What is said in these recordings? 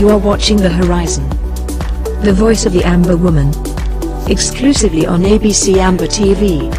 You are watching The Horizon, the voice of the Amber woman, exclusively on ABC Amber TV.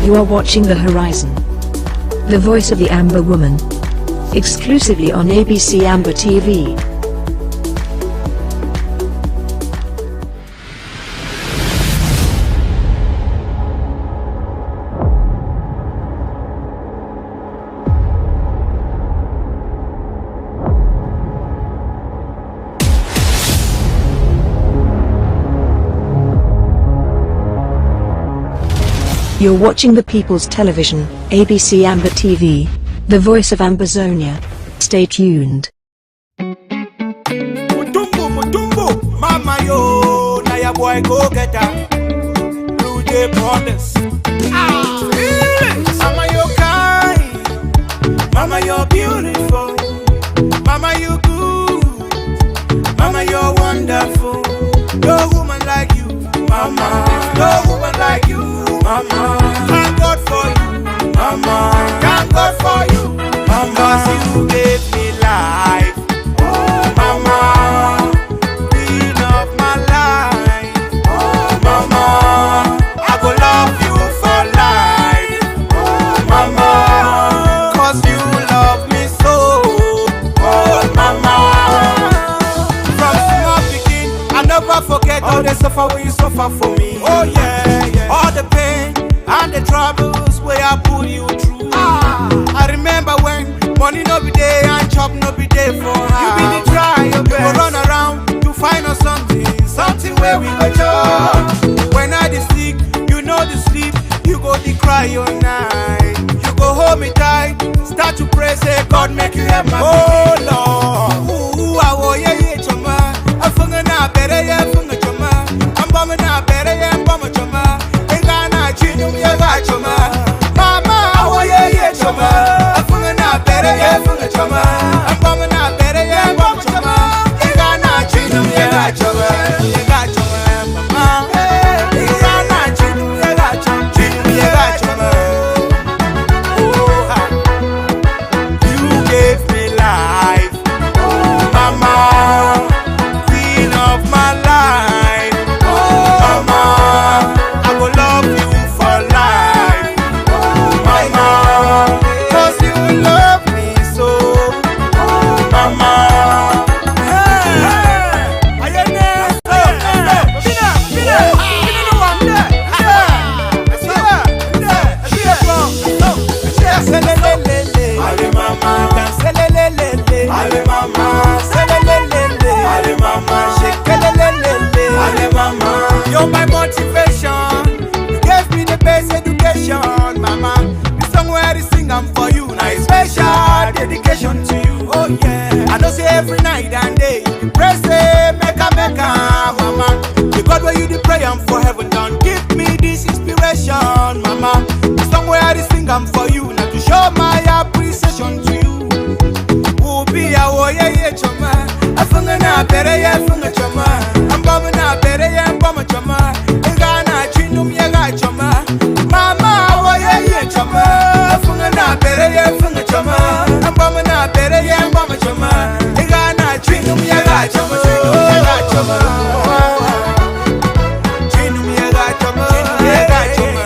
You are watching The Horizon, the voice of the Amber woman, exclusively on ABC Amber TV. You're watching the People's Television, ABC Amber TV, the voice of Ambazonia. Stay tuned. Mutumbo, mama yo, na ya boy go get her. Blue Jay Brothers. Mama you kind, mama you're beautiful, mama you good, mama you're wonderful. No woman like you, mama. No woman like you, mama. Thank God for you, mama. Thank God for you, mama. 'Cause you gave me life, oh mama. Queen of my life, oh mama. I go love you for life, oh mama. 'Cause you love me so, oh mama. From small begin, I never forget all the suffer when you suffer for me. Oh yeah, yeah. All the pain and the troubles where I put you through. I remember when money no be there and chop no be there for her. You be the try your best. You go run around to find us something where we go chop. When I dey sick, you know the sleep. You go the cry all night. You go hold me tight, start to pray, say God make you help my oh Lord. Ooh, I wo yeah yeah chama. I funga na better yeah funga chama. I'm bombing na better yeah bomb chama. Mama, I want you chama. I'm funga na better, yeah, funga chama. I'm bombing na better, yeah, bomb chama. You got na chinum, you got chama. You got chama, mama. You got na chinum, you got chama. Chinum, you got chama. Oh, you gave me life, oh mama. Queen of my life, oh mama. I will love you. You're my motivation. You gave me the best education, mama. The song where I sing I'm for you. Now it's special dedication to you. Oh yeah. I know say every night and day you pray say make a mama. The God where you the pray I'm for heaven don't give me this inspiration, mama. The song where I sing I'm for you. Now to show my appreciation to you. Who be a warrior yeah chama. I funga na better yeah funga chama. I'm bombing na better yeah bomb chama. Ingana chinum yeah got chama. Mama warrior yeah chama. I funga na better yeah funga chama. I'm bombing na better yeah bomb chama. Ingana chinum yeah got chama. Chinum yeah got chama. Chinum yeah got chama. Chinum yeah got chama.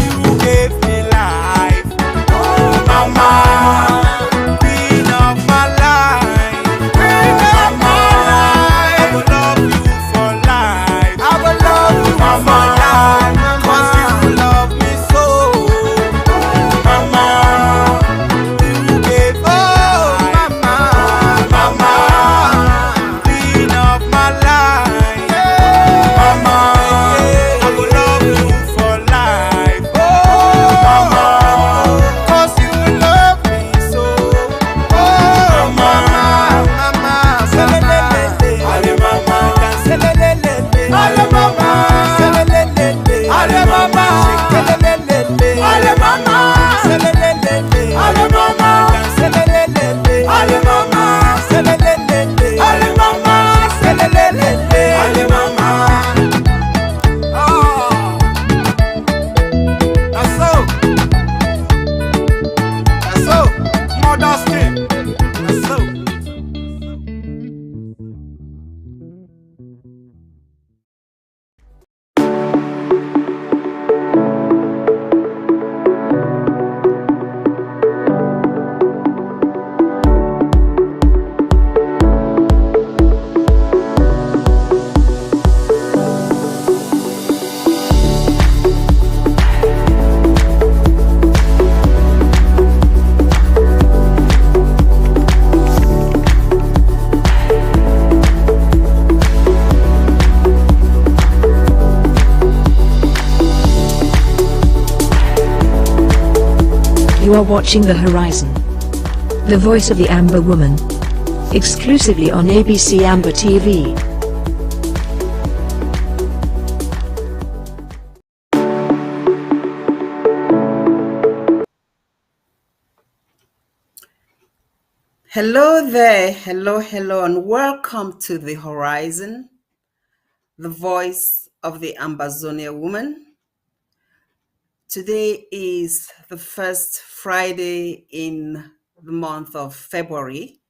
You gave me life, oh mama. You are watching The Horizon, the voice of the Amber Woman, exclusively on ABC Amber TV. Hello there, hello, and welcome to The Horizon, the voice of the Ambazonia woman. Today is the first Friday in the month of February,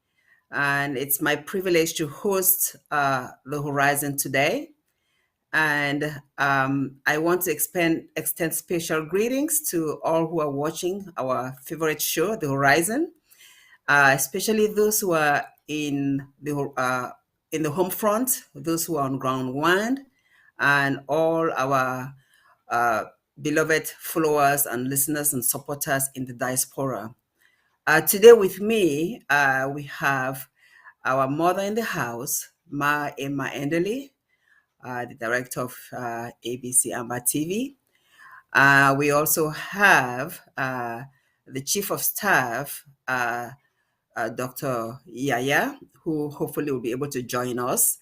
and it's my privilege to host The Horizon today. And I want to extend special greetings to all who are watching our favorite show, The Horizon. Especially those who are in the home front, those who are on ground one, and all our uh, beloved followers and listeners and supporters in the diaspora. Today with me, we have our mother in the house, Ma Emma Endeli, the director of ABC Amber TV. We also have the chief of staff, Dr. Yaya, who hopefully will be able to join us.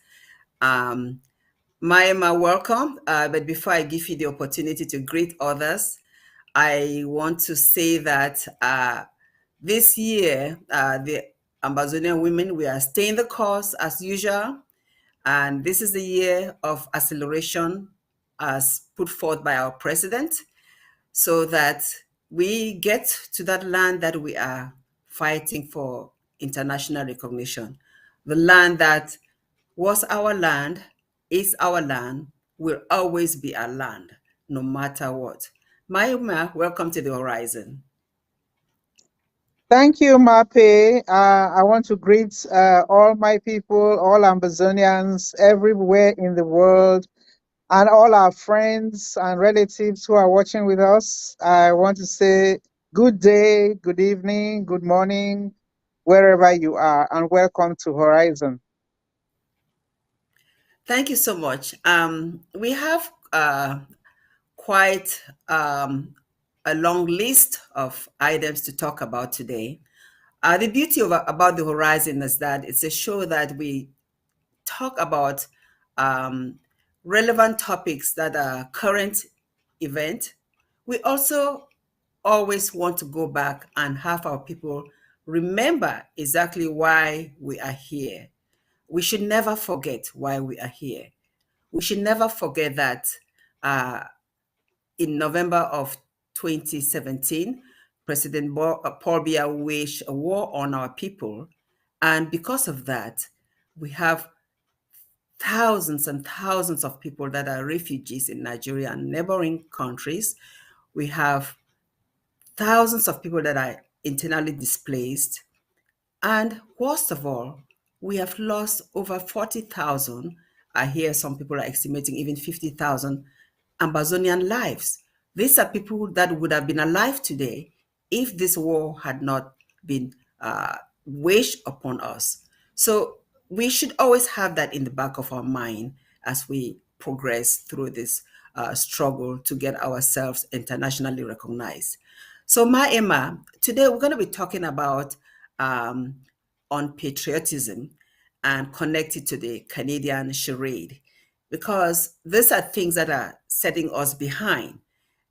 Maima, welcome. But before I give you the opportunity to greet others, I want to say that this year, the Ambazonian women, we are staying the course as usual. And this is the year of acceleration as put forth by our president, so that we get to that land that we are fighting for international recognition. The land that was our land, is our land, will always be our land, no matter what. Mayuma, welcome to the Horizon. Thank you, Mape. I want to greet all my people, all Ambazonians everywhere in the world, and all our friends and relatives who are watching with us. I want to say good day, good evening, good morning, wherever you are, and welcome to Horizon. Thank you so much. We have quite a long list of items to talk about today. The beauty about the Horizon is that it's a show that we talk about relevant topics that are current event. We also always want to go back and have our people remember exactly why we are here. We should never forget why we are here. We should never forget that in November of 2017, President Paul Biya waged a war on our people. And because of that, we have thousands and thousands of people that are refugees in Nigeria and neighboring countries. We have thousands of people that are internally displaced. And worst of all, we have lost over 40,000. I hear some people are estimating even 50,000 Ambazonian lives. These are people that would have been alive today if this war had not been waged upon us. So we should always have that in the back of our mind as we progress through this struggle to get ourselves internationally recognized. So, Ma Emma, today we're going to be talking about unpatriotism and connected to the Canadian charade, because these are things that are setting us behind.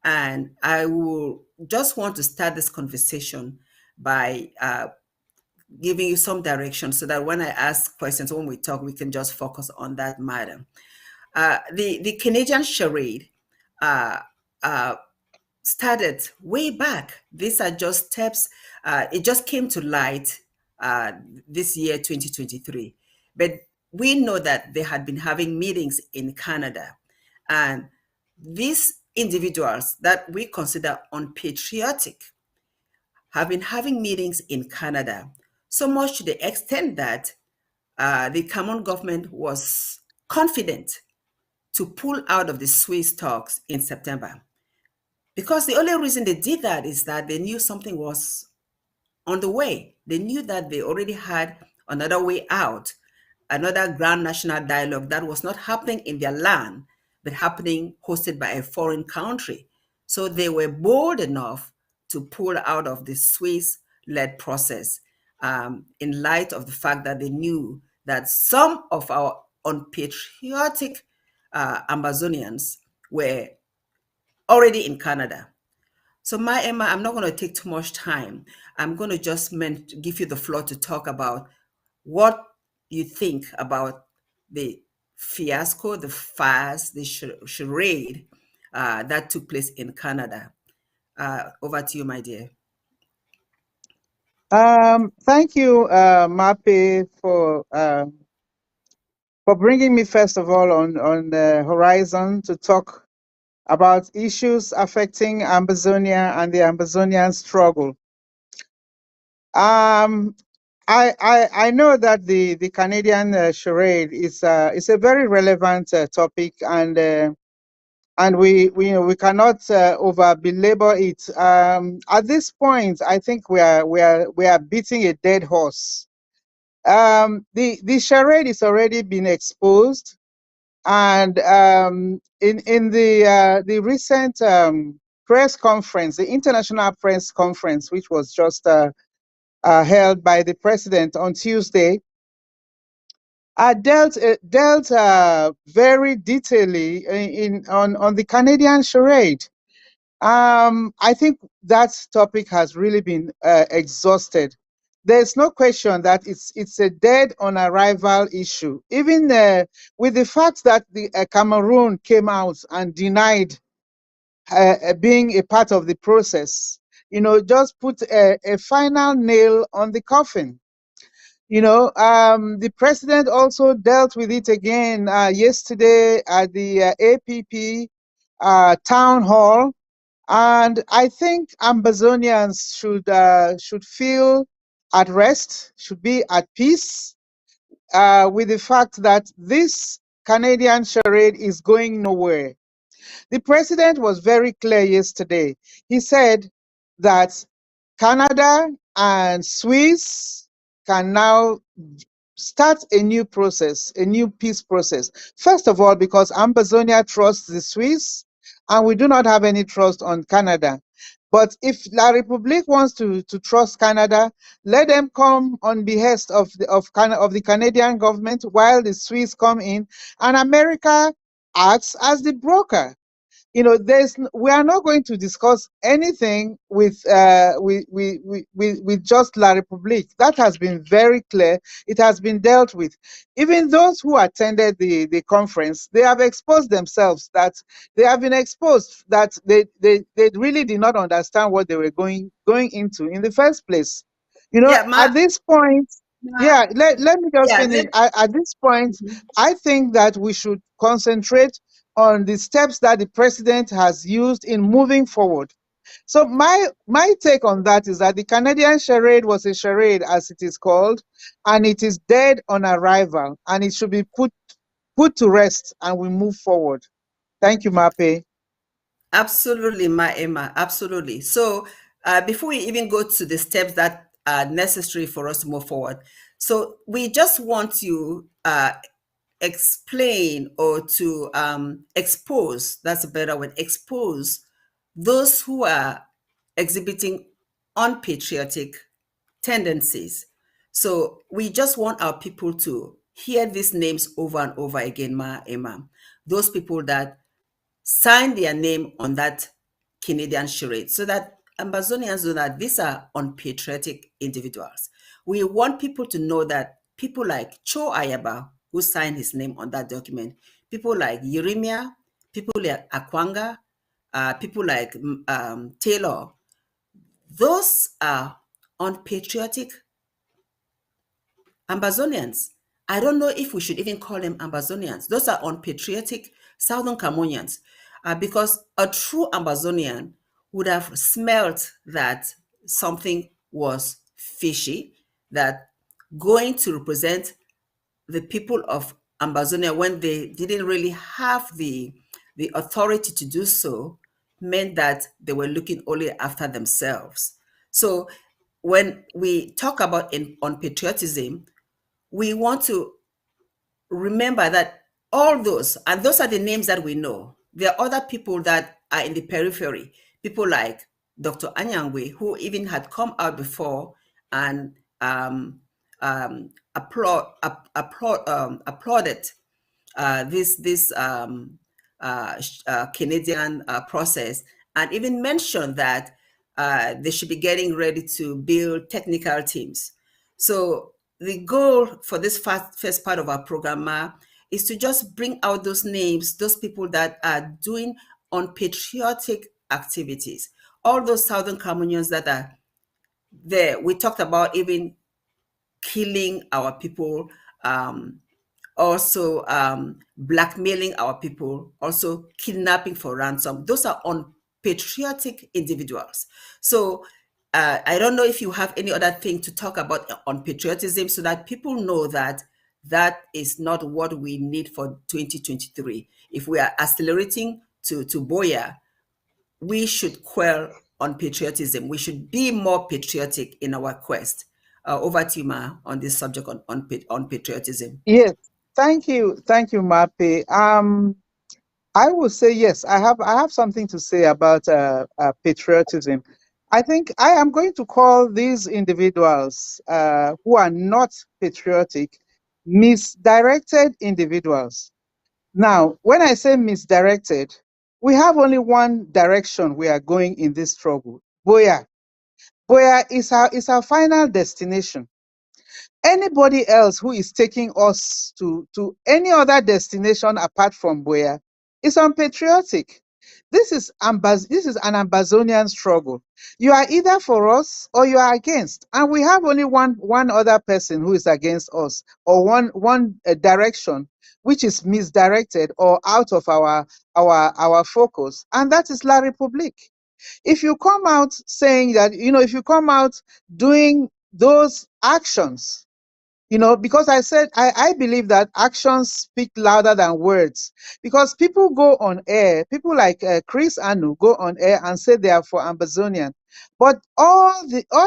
And I will just want to start this conversation by giving you some direction so that when I ask questions, when we talk, we can just focus on that matter. The Canadian charade started way back. These are just steps. It just came to light this year, 2023. But we know that they had been having meetings in Canada. And these individuals that we consider unpatriotic have been having meetings in Canada, so much to the extent that the Cameroon government was confident to pull out of the Swiss talks in September. Because the only reason they did that is that they knew something was on the way. They knew that they already had another way out, another grand national dialogue that was not happening in their land, but happening hosted by a foreign country. So they were bold enough to pull out of the Swiss-led process, in light of the fact that they knew that some of our unpatriotic Ambazonians were already in Canada. So, my Emma, I'm not going to take too much time. I'm going to just give you the floor to talk about what you think about the fiasco, the farce, the charade that took place in Canada. Over to you, my dear. Thank you, Mape, for bringing me first of all on the horizon to talk about issues affecting Ambazonia and the Ambazonian struggle. I know that the Canadian charade is a very relevant topic, and we cannot over belabor it. At this point, I think we are beating a dead horse. The charade is already been exposed, and in the recent press conference, the international press conference, which was just held by the president on Tuesday, dealt very detailedly on the Canadian charade. I think that topic has really been exhausted. There's no question that it's a dead on arrival issue. Even with the fact that the Cameroon came out and denied being a part of the process, just put a final nail on the coffin. The president also dealt with it again yesterday at the APP town hall, and I think Ambazonians should feel at rest, should be at peace with the fact that this Canadian charade is going nowhere. The president was very clear yesterday. He said that Canada and Swiss can now start a new process, a new peace process. First of all, because Ambazonia trusts the Swiss, and we do not have any trust on Canada. But if La République wants to trust Canada, let them come on behest of the Canadian government while the Swiss come in, and America acts as the broker. We are not going to discuss anything with just La République. That has been very clear. It has been dealt with. Even those who attended the conference, they have exposed themselves, that they have been exposed that they really did not understand what they were going into in the first place. Yeah, At this point, let me just yeah, finish. At this point, I think that we should concentrate on the steps that the president has used in moving forward. So my take on that is that the Canadian charade was a charade, as it is called, and it is dead on arrival, and it should be put to rest, and we move forward. Thank you, Mape. absolutely, my Emma, absolutely. So, before we even go to the steps that are necessary for us to move forward, so we just want to explain or to expose, that's a better word, expose those who are exhibiting unpatriotic tendencies. So we just want our people to hear these names over and over again, Ma Emma. Those people that sign their name on that Canadian charade, so that Ambazonians know that these are unpatriotic individuals. We want people to know that people like Cho Ayaba, who signed his name on that document, people like Yeremia, people like Akwanga, people like Taylor, those are unpatriotic Ambazonians. I don't know if we should even call them Ambazonians. Those are unpatriotic Southern Cameroonians, because a true Ambazonian would have smelt that something was fishy, that going to represent the people of Ambazonia when they didn't really have the authority to do so meant that they were looking only after themselves. So when we talk about on patriotism, we want to remember that all those, and those are the names that we know. There are other people that are in the periphery, people like Dr. Anyangwe, who even had come out before and applauded this Canadian process, and even mentioned that they should be getting ready to build technical teams. So the goal for this first part of our program is to just bring out those names, those people that are doing unpatriotic activities, all those Southern Cameroonians that are there. We talked about even killing our people, also blackmailing our people, also kidnapping for ransom. Those are unpatriotic individuals. So I don't know if you have any other thing to talk about on patriotism, so that people know that that is not what we need for 2023. If we are accelerating to Boya, we should quell on patriotism. We should be more patriotic in our quest. Over to you, Ma, on this subject on patriotism. Yes, thank you, Mape. I will say yes. I have something to say about patriotism. I think I am going to call these individuals who are not patriotic misdirected individuals. Now, when I say misdirected, we have only one direction we are going in this struggle. Boya. Boya is our final destination. Anybody else who is taking us to any other destination apart from Boya is unpatriotic. This is an Ambazonian struggle. You are either for us or you are against, and we have only one other person who is against us, or one direction which is misdirected or out of our focus, and that is La République. If you come out saying that, if you come out doing those actions, because I believe that actions speak louder than words. Because people go on air, people like Chris Anu go on air and say they are for Ambazonian, but all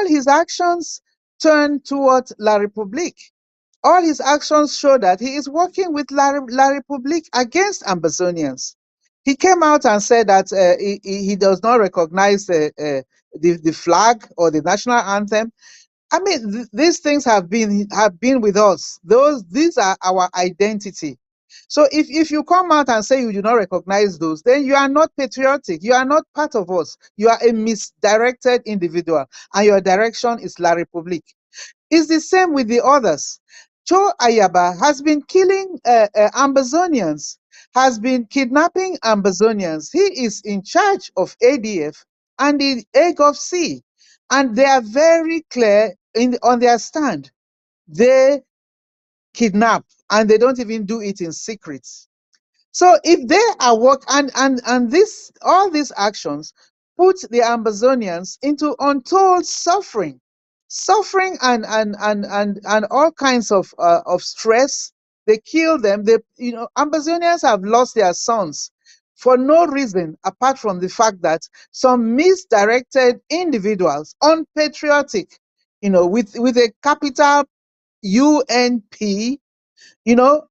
his actions turn towards La République. All his actions show that he is working with La République against Ambazonians. He came out and said that he does not recognize the flag or the national anthem. I mean, these things have been with us. These are our identity. So if you come out and say you do not recognize those, then you are not patriotic. You are not part of us. You are a misdirected individual, and your direction is La République. It's the same with the others. Cho Ayaba has been killing Ambazonians, has been kidnapping Ambazonians. He is in charge of ADF and the AGOV-C, and they are very clear on their stand. They kidnap, and they don't even do it in secret. So if they are and this all these actions put the Ambazonians into untold suffering and all kinds of stress. They kill them. Ambazonians have lost their sons for no reason apart from the fact that some misdirected individuals, unpatriotic, with a capital UNP,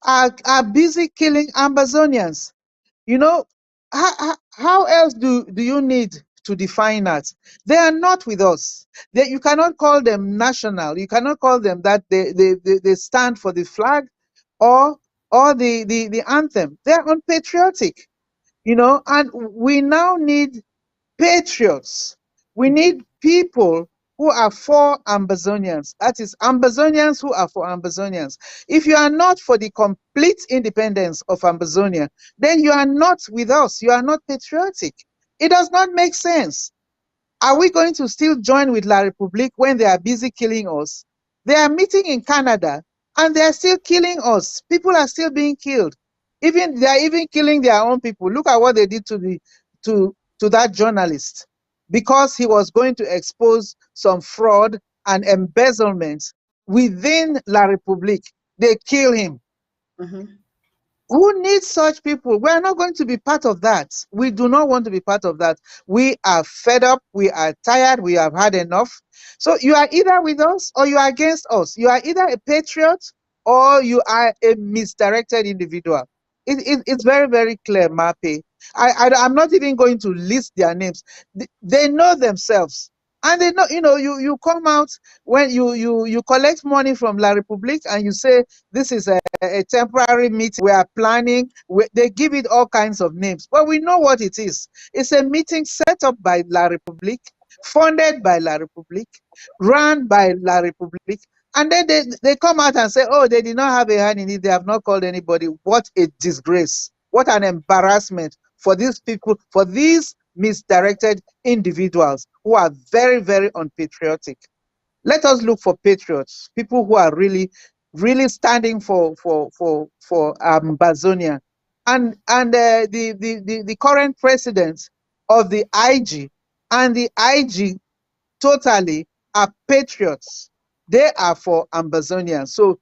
are busy killing Ambazonians. You know, how else do you need to define that? They are not with us. You cannot call them national. You cannot call them that they stand for the flag or the anthem. They are unpatriotic, and we now need patriots. We need people who are for Ambazonians. That is, Ambazonians who are for Ambazonians. If you are not for the complete independence of Ambazonia, then you are not with us. You are not patriotic. It does not make sense. Are we going to still join with La République when they are busy killing us? They are meeting in Canada and they are still killing us. People are still being killed. They are even killing their own people. Look at what they did to that journalist, because he was going to expose some fraud and embezzlement within La République. They kill him. Mm-hmm. Who needs such people? We are not going to be part of that. We do not want to be part of that. We are fed up. We are tired. We have had enough. So you are either with us or you are against us. You are either a patriot or you are a misdirected individual. It's very, very clear, Mape. I'm not even going to list their names. They know themselves. And they know, you come out when you collect money from La Republique and you say, this is a temporary meeting. We are planning. They give it all kinds of names. But we know what it is. It's a meeting set up by La Republique, funded by La Republique, run by La Republique. And then they come out and say, oh, they did not have a hand in it. They have not called anybody. What a disgrace. What an embarrassment for these people, for these misdirected individuals who are very, very unpatriotic. Let us look for patriots, people who are really, really standing for Ambazonia. And the current president of the IG and the IG totally are patriots. They are for Ambazonia. So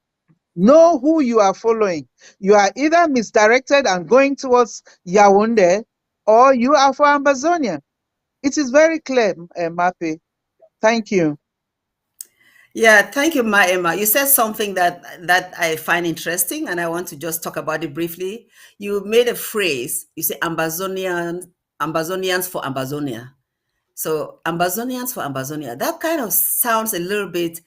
know who you are following. You are either misdirected and going towards Yaoundé, or you are for Ambazonia. It is very clear, Mape. Thank you. Yeah, thank you, Emma. You said something that I find interesting, and I want to just talk about it briefly. You made a phrase. You say Ambazonians for Ambazonia. So Ambazonians for Ambazonia. That kind of sounds a little bit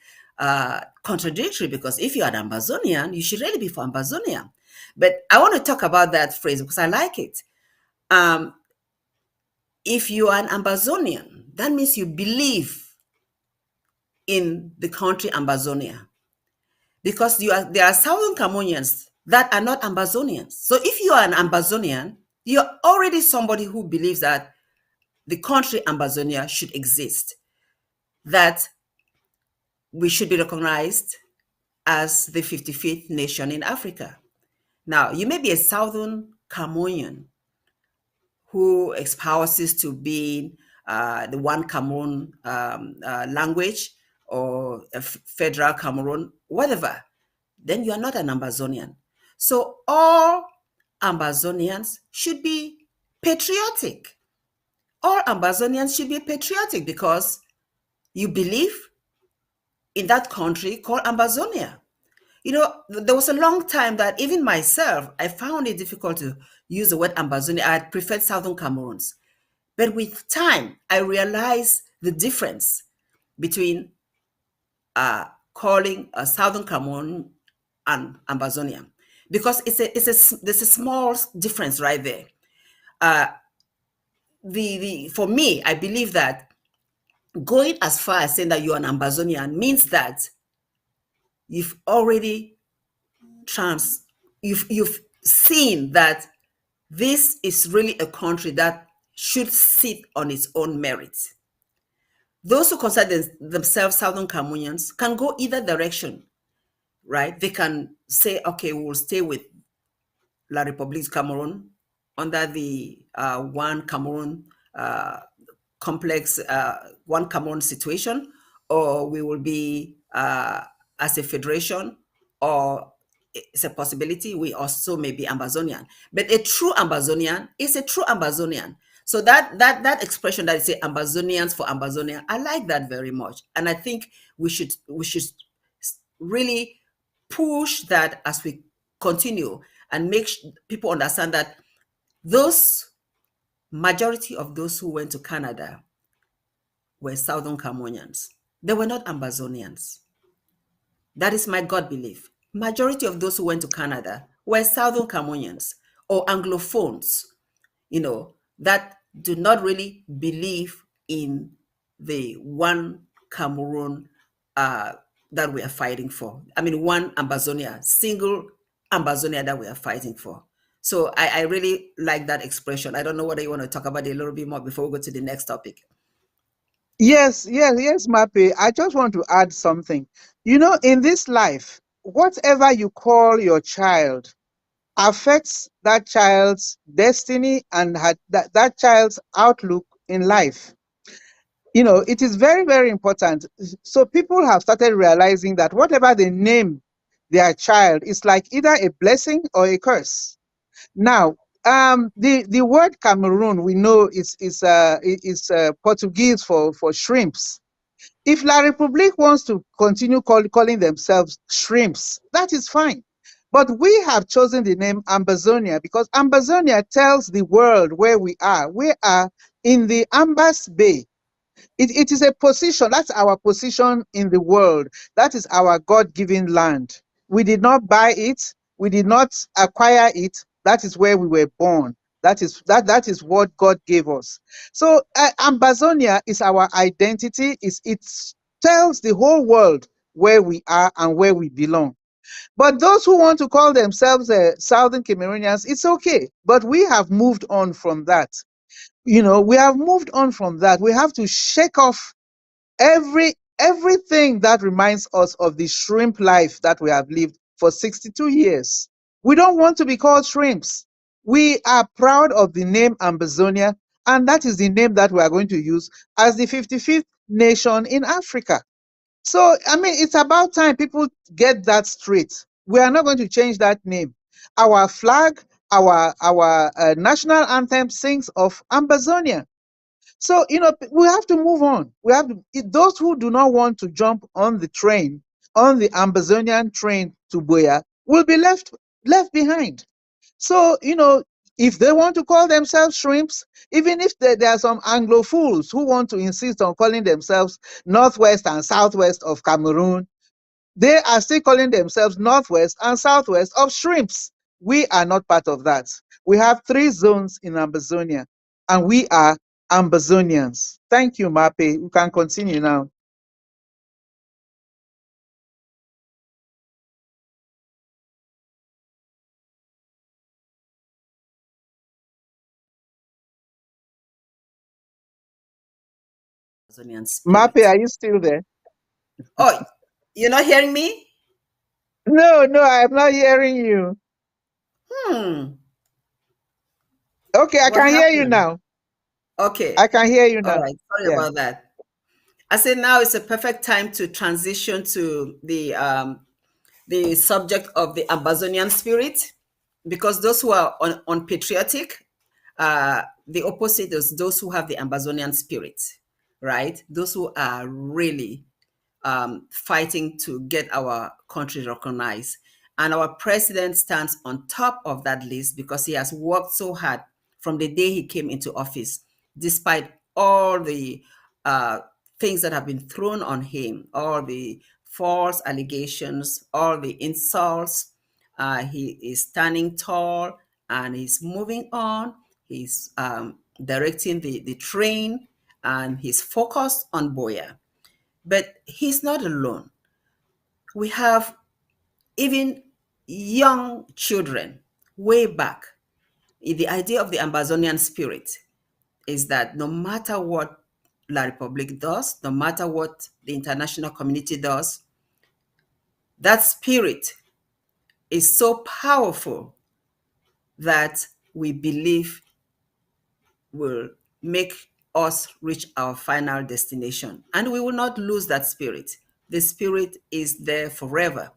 contradictory, because if you're an Ambazonian, you should really be for Ambazonia. But I want to talk about that phrase because I like it. If you are an Ambazonian, that means you believe in the country Ambazonia, because there are Southern Cameroonians that are not Ambazonians. So if you are an Ambazonian, you're already somebody who believes that the country Ambazonia should exist, that we should be recognized as the 55th nation in Africa. Now, you may be a Southern Cameroonian who espouses to be the one Cameroon language, or a federal Cameroon, whatever. Then you are not an Ambazonian. So all Ambazonians should be patriotic. All Ambazonians should be patriotic because you believe in that country called Ambazonia. There was a long time that even myself, I found it difficult to use the word Ambazonia. I preferred Southern Cameroons. But with time, I realized the difference between calling a Southern Cameroon and Ambazonia, because there's a small difference right there. For me, I believe that going as far as saying that you're an Ambazonian means that you've already you've seen that this is really a country that should sit on its own merits. Those who consider themselves Southern Cameroonians can go either direction, right? They can say, okay, we'll stay with La République Cameroon under the one Cameroon complex, one Cameroon situation, or we will be as a federation, or it's a possibility we also may be Ambazonian. But a true Ambazonian is a true Ambazonian. So that expression that you say Ambazonians for Ambazonia, I like that very much, and I think we should really push that as we continue, and make people understand that those majority of those who went to Canada were Southern Cameroonians. They were not Ambazonians. That is my God belief. Majority of those who went to Canada were Southern Cameroonians or Anglophones, that do not really believe in the one Cameroon that we are fighting for. I mean, one Ambazonia, single Ambazonia that we are fighting for. So I really like that expression. I don't know whether you want to talk about it a little bit more before we go to the next topic. Yes, yes, yes, Mape. I just want to add something. In this life, whatever you call your child affects that child's destiny and that child's outlook in life. It is very, very important. So people have started realizing that whatever they name their child is like either a blessing or a curse. Now, the word Cameroon, we know is Portuguese for shrimps. If La République wants to continue calling themselves shrimps, that is fine. But we have chosen the name Ambazonia because Ambazonia tells the world where we are. We are in the Ambas Bay. It is a position. That's our position in the world. That is our God-given land. We did not buy it. We did not acquire it. That is where we were born. That is what God gave us. So Ambazonia is our identity. It tells the whole world where we are and where we belong. But those who want to call themselves Southern Cameroonians, it's okay. But we have moved on from that. We have moved on from that. We have to shake off everything that reminds us of the shrimp life that we have lived for 62 years. We don't want to be called shrimps. We are proud of the name Ambazonia, and that is the name that we are going to use as the 55th nation in Africa. So, I mean, it's about time people get that straight. We are not going to change that name. Our flag, our national anthem sings of Ambazonia. So, we have to move on. Those who do not want to jump on the train, on the Ambazonian train to Boya, will be left behind. So, if they want to call themselves shrimps, even if there are some Anglophiles who want to insist on calling themselves Northwest and Southwest of Cameroon, they are still calling themselves Northwest and Southwest of shrimps. We are not part of that. We have 3 zones in Ambazonia, and we are Ambazonians. Thank you, Mape. You can continue now. Amazonian Mape, spirit. are you still there? Oh, you're not hearing me? No, I am not hearing you. Hmm. Okay, I What can hear you happened? now. I Okay. can hear you All now. right. Sorry Yeah. about that. I said now is a perfect time to transition to the subject of the Ambazonian spirit, because those who are unpatriotic, the opposite is those who have the Ambazonian spirit, right? Those who are really fighting to get our country recognized. And our president stands on top of that list because he has worked so hard from the day he came into office, despite all the uh, things that have been thrown on him, all the false allegations, all the insults. He is standing tall and he's moving on. He's directing the train, and he's focused on Boya. But he's not alone. We have even young children way back. The idea of the Ambazonian spirit is that no matter what La Republic does, no matter what the international community does, that spirit is so powerful that we believe will make us reach our final destination. And we will not lose that spirit. The spirit is there forever.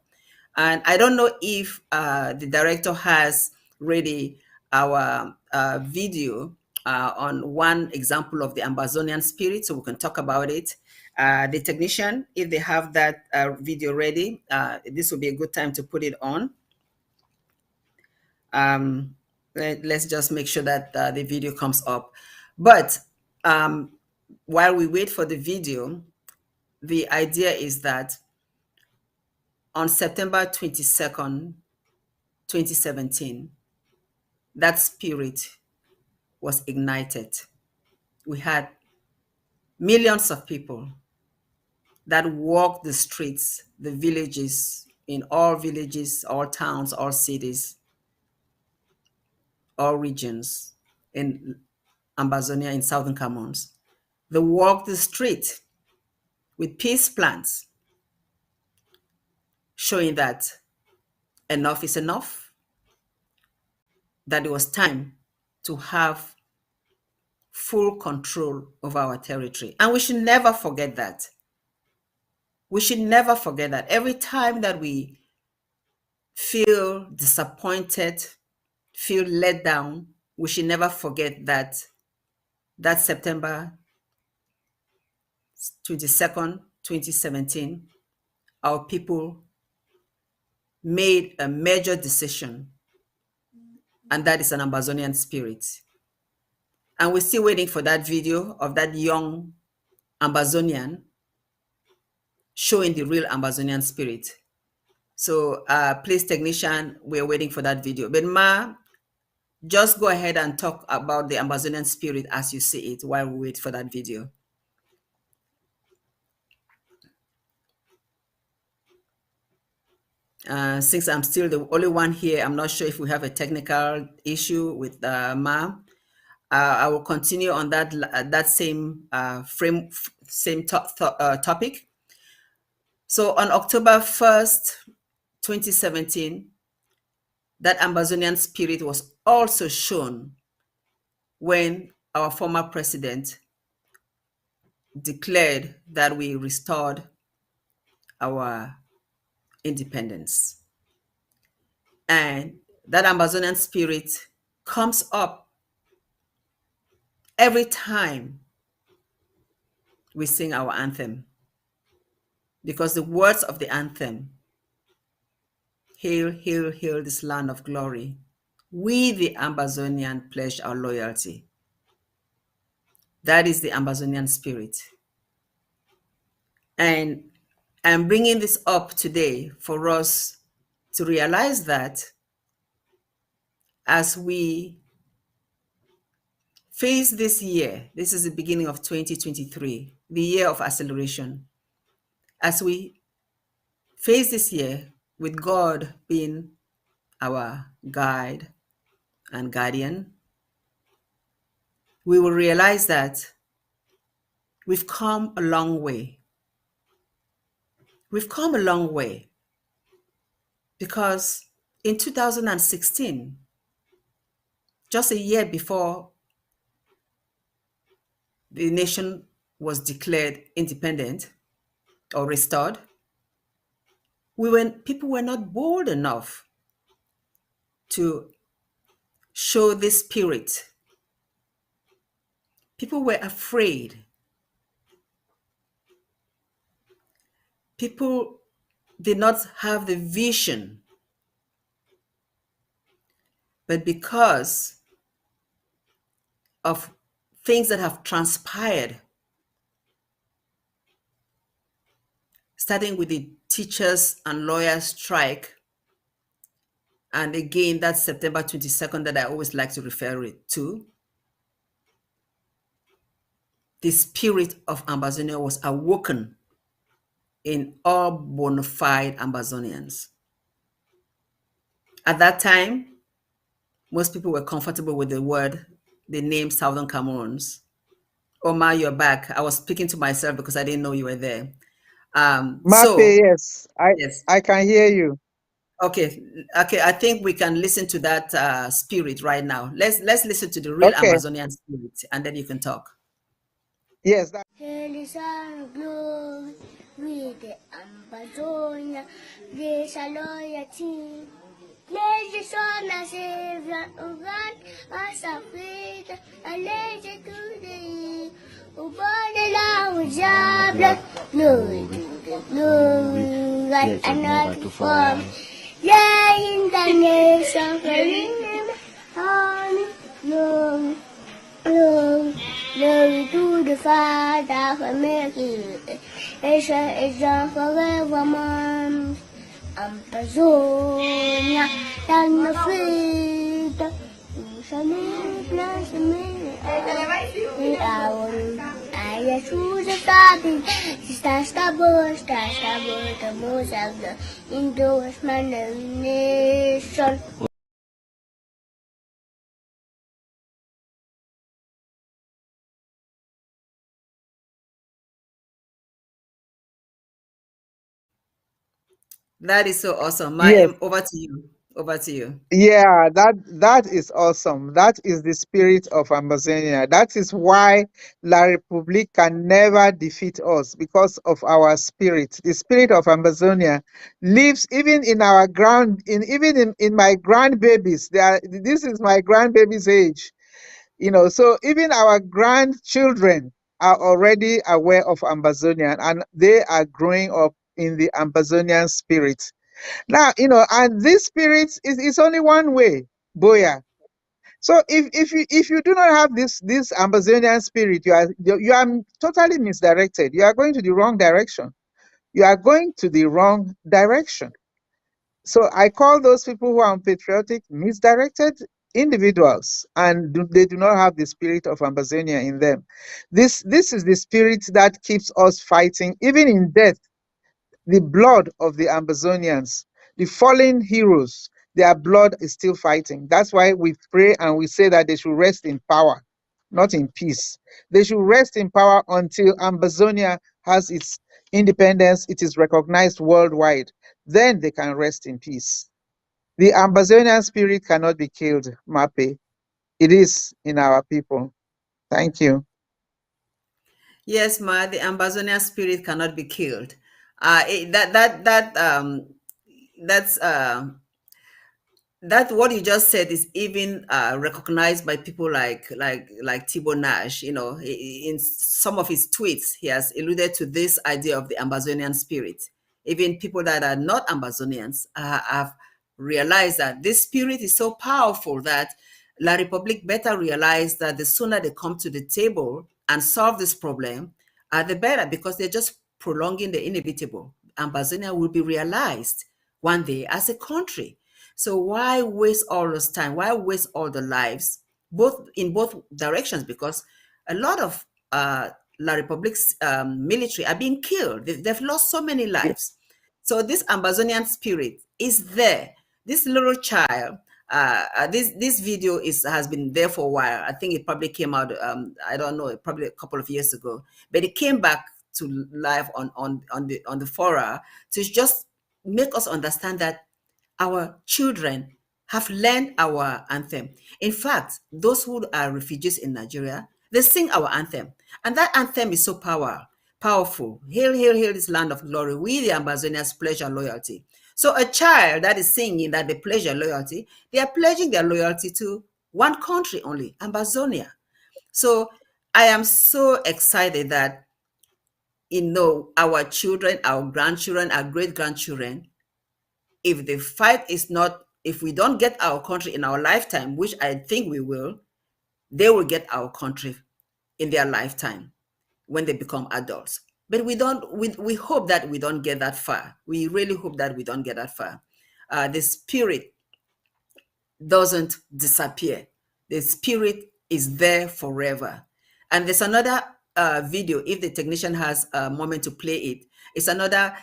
And I don't know if the director has ready our video on one example of the Ambazonian spirit, so we can talk about it. The technician, if they have that video ready, this will be a good time to put it on. Let's just make sure that the video comes up. But while we wait for the video, the idea is that on September 22nd, 2017, that spirit was ignited. We had millions of people that walked the streets, the villages, in all villages, all towns, all cities, all regions in Ambazonia, in southern Cameroons. They walked the street with peace plans, showing that enough is enough, that it was time to have full control of our territory. And we should never forget that. We should never forget that. Every time that we feel disappointed, feel let down, we should never forget that September 22nd, 2017, our people made a major decision, and that is an Ambazonian spirit. And we're still waiting for that video of that young Ambazonian showing the real Ambazonian spirit. So please, technician, we're waiting for that video. But Ma, just go ahead and talk about the Ambazonian spirit as you see it while we wait for that video. Since I'm still the only one here, I'm not sure if we have a technical issue with Ma. I will continue on that same topic. So on October 1st, 2017, that Ambazonian spirit was also shown when our former president declared that we restored our independence. And that Ambazonian spirit comes up every time we sing our anthem, because the words of the anthem, hail, hail, hail this land of glory, we the Ambazonian pledge our loyalty. That is the Ambazonian spirit. And I'm bringing this up today for us to realize that as we face this year, this is the beginning of 2023, the year of acceleration. As we face this year with God being our guide and guardian, we will realize that we've come a long way. We've come a long way because in 2016, just a year before the nation was declared independent or restored, people were not bold enough to show this spirit. People were afraid. People did not have the vision. But because of things that have transpired, starting with the teachers and lawyers strike, and again, that's September 22nd that I always like to refer it to, the spirit of Ambazonia was awoken in all bona fide Ambazonians. At that time, most people were comfortable with the name Southern Cameroons. Omar, you're back. I was speaking to myself because I didn't know you were there. Mape, yes, I can hear you. Okay. I think we can listen to that spirit right now. Let's listen to the real Ambazonian spirit, and then you can talk. Yes. Glory with the Ambazonia, there's a loyalty. Let the sun as if God as a faith, and let it to the Ubodela Jabla, glory to the glory, right and not to form. Yeah, in the nation, glory, glory, glory to the Father for making it. It's done forevermore. Ambazonia, land of freedom. I choose a starting. Stars the bush, the most of the endorsement of the nation. That is so awesome. Yes. Over to you. Over to you. Yeah, that is awesome. That is the spirit of Ambazonia. That is why La Republique can never defeat us, because of our spirit. The spirit of Ambazonia lives even in our in my grandbabies. This is my grandbaby's age. So even our grandchildren are already aware of Ambazonia, and they are growing up in the Ambazonian spirit. Now, and this spirit is only one way, Boya. So if you do not have this Ambazonian spirit, you are totally misdirected. You are going to the wrong direction. You are going to the wrong direction. So I call those people who are unpatriotic misdirected individuals, and they do not have the spirit of Ambazonia in them. This is the spirit that keeps us fighting, even in death. The blood of the Ambazonians, the fallen heroes, their blood is still fighting. That's why we pray and we say that they should rest in power, not in peace. They should rest in power until Ambazonia has its independence, it is recognized worldwide. Then they can rest in peace. The Ambazonian spirit cannot be killed, Mape. It is in our people. Thank you. Yes, Ma, the Ambazonian spirit cannot be killed. That's what you just said is even recognized by people like Thibaut Nash. In some of his tweets, he has alluded to this idea of the Ambazonian spirit. Even people that are not Ambazonians have realized that this spirit is so powerful that La Republique better realize that the sooner they come to the table and solve this problem, the better, because they're just prolonging the inevitable. Ambazonia will be realized one day as a country. So why waste all this time? Why waste all the lives, both in both directions? Because a lot of La Republique's military are being killed. They've lost so many lives. So this Ambazonian spirit is there. This little child, this video has been there for a while. I think it probably came out, I don't know, probably a couple of years ago, but it came back to life on the fora to just make us understand that our children have learned our anthem. In fact, those who are refugees in Nigeria, they sing our anthem. And that anthem is so powerful. Hail, hail, hail this land of glory. We, the Ambazonians, pledge our loyalty. So a child that is singing that they pledge their loyalty, they are pledging their loyalty to one country only, Ambazonia. So I am so excited that, our children, our grandchildren, our great-grandchildren, if we don't get our country in our lifetime, which I think we will, they will get our country in their lifetime when they become adults. But we hope that we don't get that far. We really hope that we don't get that far. The spirit doesn't disappear. The spirit is there forever. And there's another video, if the technician has a moment to play it. It's another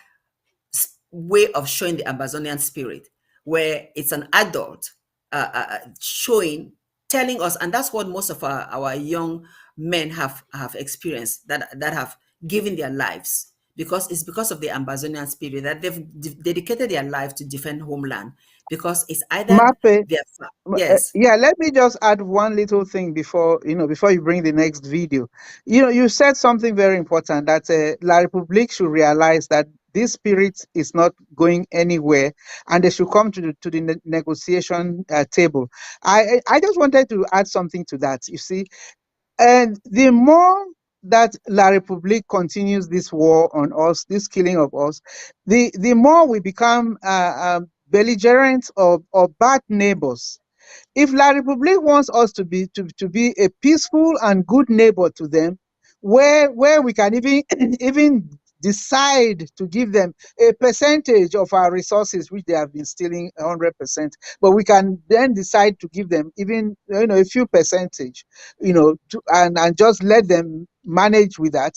way of showing the Ambazonian spirit, where it's an adult telling us, and that's what most of our young men have experienced, that have given their lives, because it's because of the Ambazonian spirit that they've dedicated their life to defend homeland, because it's either Mape, their yes. yeah, let me just add one little thing before you bring the next video. You said something very important, that La République should realize that this spirit is not going anywhere, and they should come to the negotiation table. I just wanted to add something to that. You see, and the more that La République continues this war on us, this killing of us, the more we become belligerent or bad neighbors. If La République wants us to be a peaceful and good neighbor to them, where we can even decide to give them a percentage of our resources, which they have been stealing 100%, but we can then decide to give them even a few percentage, and just let them manage with that.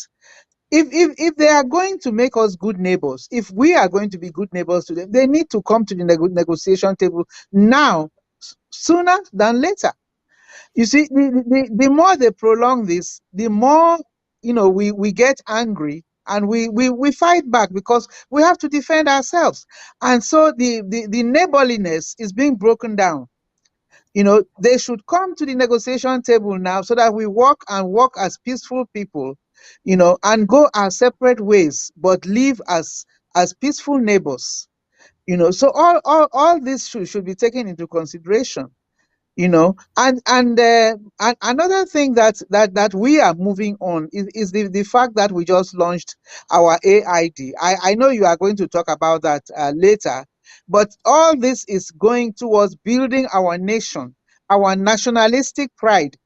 If they are going to make us good neighbors, if we are going to be good neighbors to them, they need to come to the negotiation table now, sooner than later. You see, the more they prolong this, the more we get angry, and we fight back, because we have to defend ourselves. And so the neighborliness is being broken down. They should come to the negotiation table now, so that we work as peaceful people, and go our separate ways, but live as peaceful neighbors. So all this should be taken into consideration. And another thing that we are moving on is the fact that we just launched our AID. I know you are going to talk about that later, But all this is going towards building our nation, our nationalistic pride.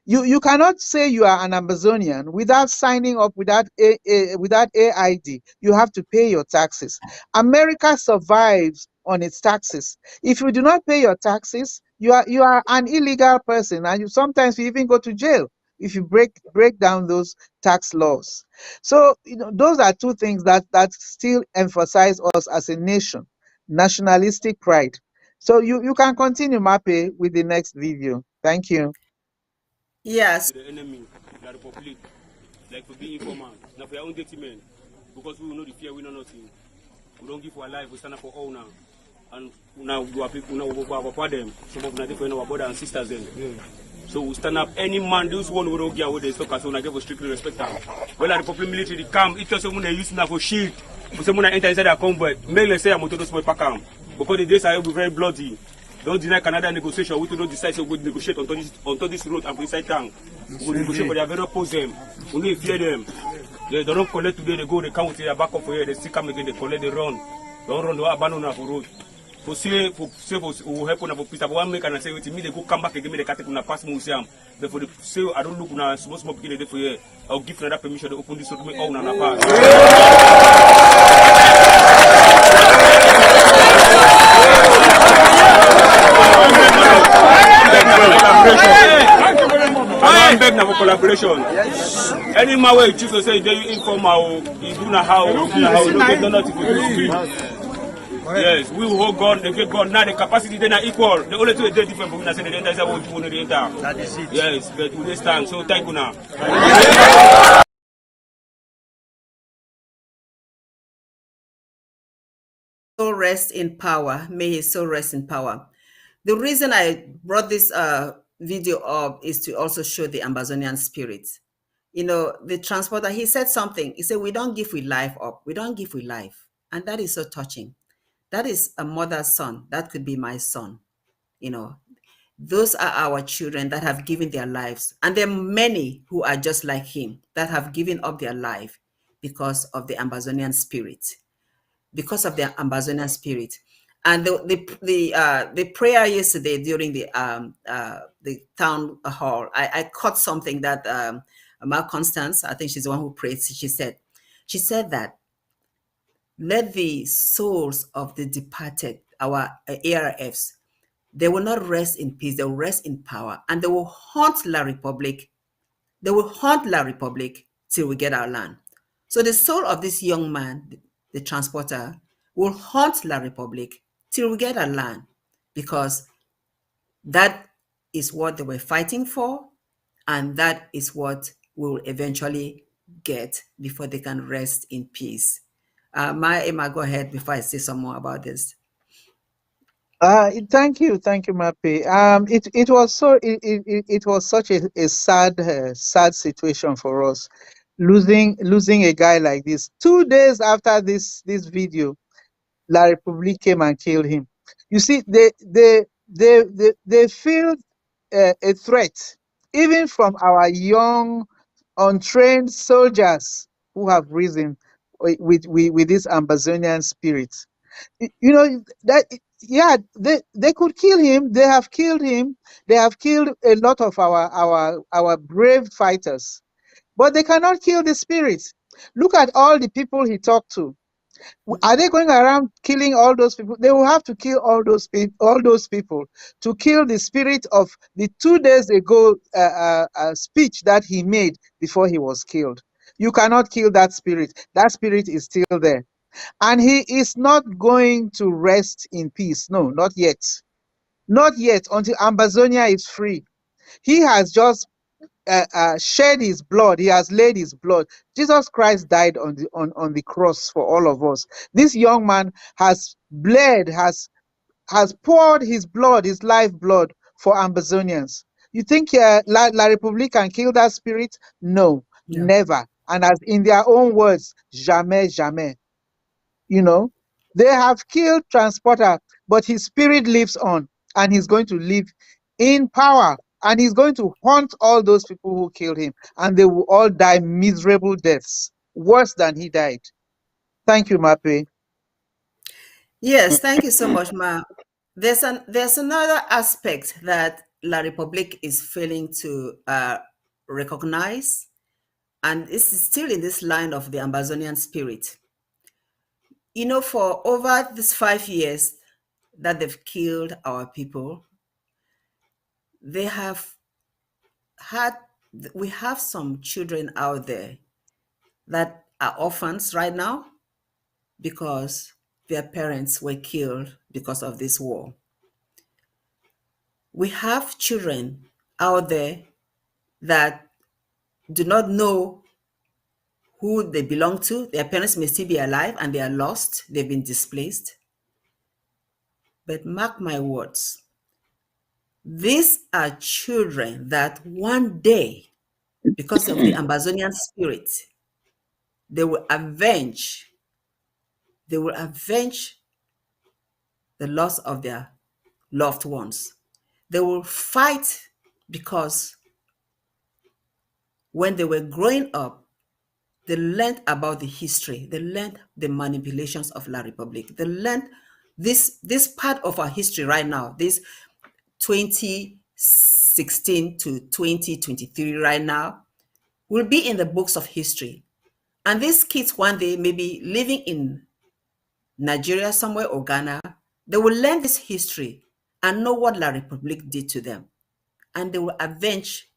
You cannot say you are an Ambazonian without signing up without AID. You have to pay your taxes. America survives on its taxes. If you do not pay your taxes, you are an illegal person, and sometimes you even go to jail if you break down those tax laws. So those are two things that still emphasize us as a nation, nationalistic pride. So you can continue, Mape, with the next video. Thank you. Yes. The enemy, the republic, like for being informants, now for your own dirty men, because we will know the fear, we know nothing. We don't give our life, we stand up for all now. And now we are people, now we are them. Some of them are our brothers and sisters then. Yeah. So we stand up, any man, those one who don't get away, they talk us, so we give us strictly respect them. Well, the republic military, they come, it tells them they use now for shield. We say when I enter inside their combat, may say I'm going to do small pack. Because the days are very bloody. Don't deny Canada negotiation. We don't decide to negotiate on this road and inside town. We negotiate for their very oppose them. We need to fear them. They don't collect today, they go, they come with their back up for here, they still come again, they collect, they run. Don't run, they abandon our road. For will help on for peace. But one make and say, with me, they go come back again, they can't take on a pass museum. But for the say, I don't look on a small beginning for here. I'll give another permission to open this road to me all on a pass. I beg now for collaboration. Yes. Any man where you choose to say they informal, you do not how, you don't get nothing to do. Yes, we will hold God, they get God. Now the capacity they are equal. The only two are different, but we not say the enter, what you want to enter. That is it. Yes, but we understand. So thank you now. So rest in power. May his soul rest in power. The reason I brought this video up is to also show the Ambazonian spirit. The transporter, he said something. He said, we don't give with life up. We don't give with life. And that is so touching. That is a mother's son. That could be my son. Those are our children that have given their lives. And there are many who are just like him that have given up their life because of the Ambazonian spirit. Because of the Ambazonian spirit. And the prayer yesterday during the town hall, I caught something that Ma Constance, I think she's the one who prayed, she said that let the souls of the departed, our ARFs, they will not rest in peace, they will rest in power, and they will haunt La Republic. They will haunt La Republic till we get our land. So the soul of this young man, the transporter, will haunt La Republic till we get our land, because that is what they were fighting for, and that is what we will eventually get before they can rest in peace. Emma, go ahead before I say some more about this. Thank you, Mape. It was such a sad situation for us, losing a guy like this. 2 days after this video, La Republique came and killed him. You see, they feel a threat, even from our young, untrained soldiers who have risen with this Ambazonian spirit. That, yeah, they could kill him. They have killed him. They have killed a lot of our brave fighters, but they cannot kill the spirit. Look at all the people he talked to. Are they going around killing all those people? They will have to kill all those people to kill the spirit of the 2 days ago speech that he made before he was killed. You cannot kill that spirit. That spirit is still there. And he is not going to rest in peace. No, not yet. Not yet, until Ambazonia is free. He has just shed his blood. He has laid his blood. Jesus Christ died on the cross for all of us. This young man has bled, has poured his blood, his life blood, for Ambazonians. You think La Republique can kill that spirit? No, never. And as in their own words, jamais, jamais. They have killed Transporter, but his spirit lives on, and he's going to live in power, and he's going to haunt all those people who killed him, and they will all die miserable deaths, worse than he died. Thank you, Mape. Yes, thank you so much, Ma. There's another aspect that La Republique is failing to recognize, and this is still in this line of the Ambazonian spirit. You know, for over these 5 years that they've killed our people, they have had we have some children out there that are orphans right now because their parents were killed because of this war. We have children out there that do not know who they belong to. Their parents may still be alive and they are lost, they've been displaced. But mark my words, these are children that one day, because of the Ambazonian spirit, they will avenge, they will avenge the loss of their loved ones. They will fight because when they were growing up, they learned about the history, they learned the manipulations of La Republique, they learned this part of our history right now, this 2016 to 2023 right now, will be in the books of history. And these kids one day may be living in Nigeria somewhere or Ghana. They will learn this history and know what La Republique did to them. And they will avenge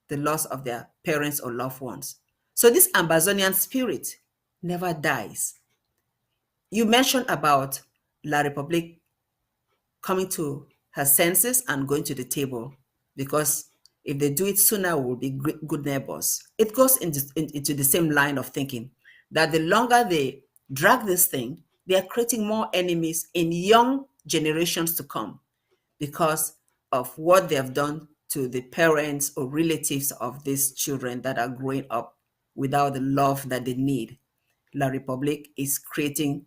the loss of their parents or loved ones. So this Ambazonian spirit never dies. You mentioned about La Republique coming to her senses and going to the table, because if they do it sooner, we'll be good neighbors. It goes into the same line of thinking that the longer they drag this thing, they are creating more enemies in young generations to come because of what they have done to the parents or relatives of these children that are growing up without the love that they need. La Republique is creating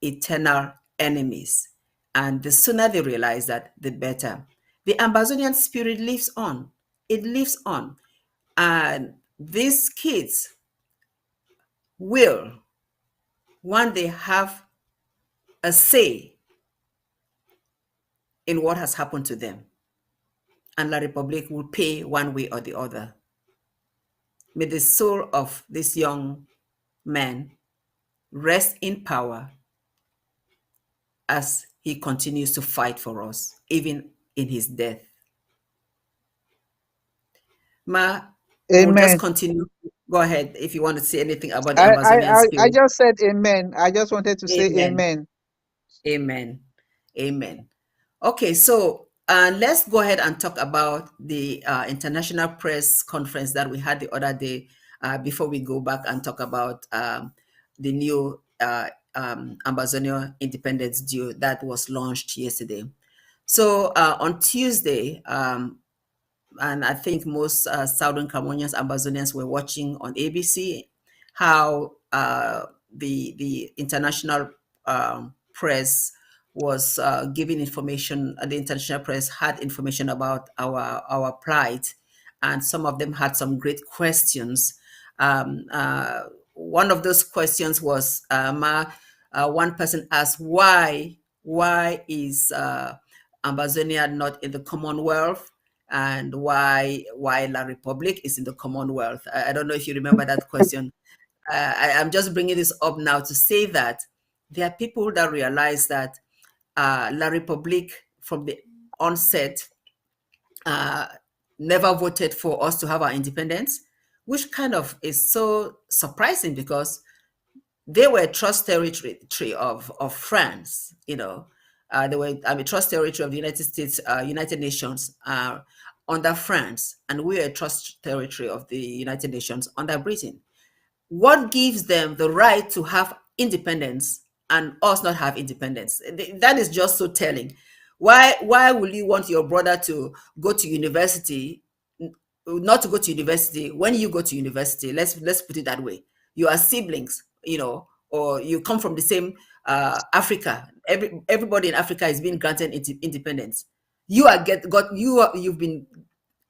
eternal enemies. And the sooner they realize that, the better. The Ambazonian spirit lives on. It lives on. And these kids will one day have a say in what has happened to them. And La Republique will pay one way or the other. May the soul of this young man rest in power as he continues to fight for us, even in his death. Ma, we'll just Amen. continue. Go ahead if you want to say anything about the I, I, Ambazonian I spirit. just said amen. I just wanted to say Amen. amen. Amen. Amen. Okay, so let's go ahead and talk about the international press conference that we had the other day before we go back and talk about the new Ambazonia Independence Due that was launched yesterday. So on Tuesday, and I think most Southern Cameroonians, Ambazonians were watching on ABC how the international press was giving information. The international press had information about our plight, and some of them had some great questions. One of those questions was, one person asked, why is Ambazonia not in the Commonwealth? And why La Republic is in the Commonwealth? I don't know if you remember that question. I'm just bringing this up now to say that there are people that realize that La Republique from the onset never voted for us to have our independence, which kind of is so surprising because they were trust territory of France, you know. They were trust territory of the United States, United Nations under France, and we are trust territory of the United Nations under Britain. What gives them the right to have independence and us not have independence? That is just so telling. Why will you want your brother to go to university, not to go to university when you go to university? Let's put it that way. You are siblings, you know, or you come from the same Africa. Everybody in Africa is being granted independence. You've been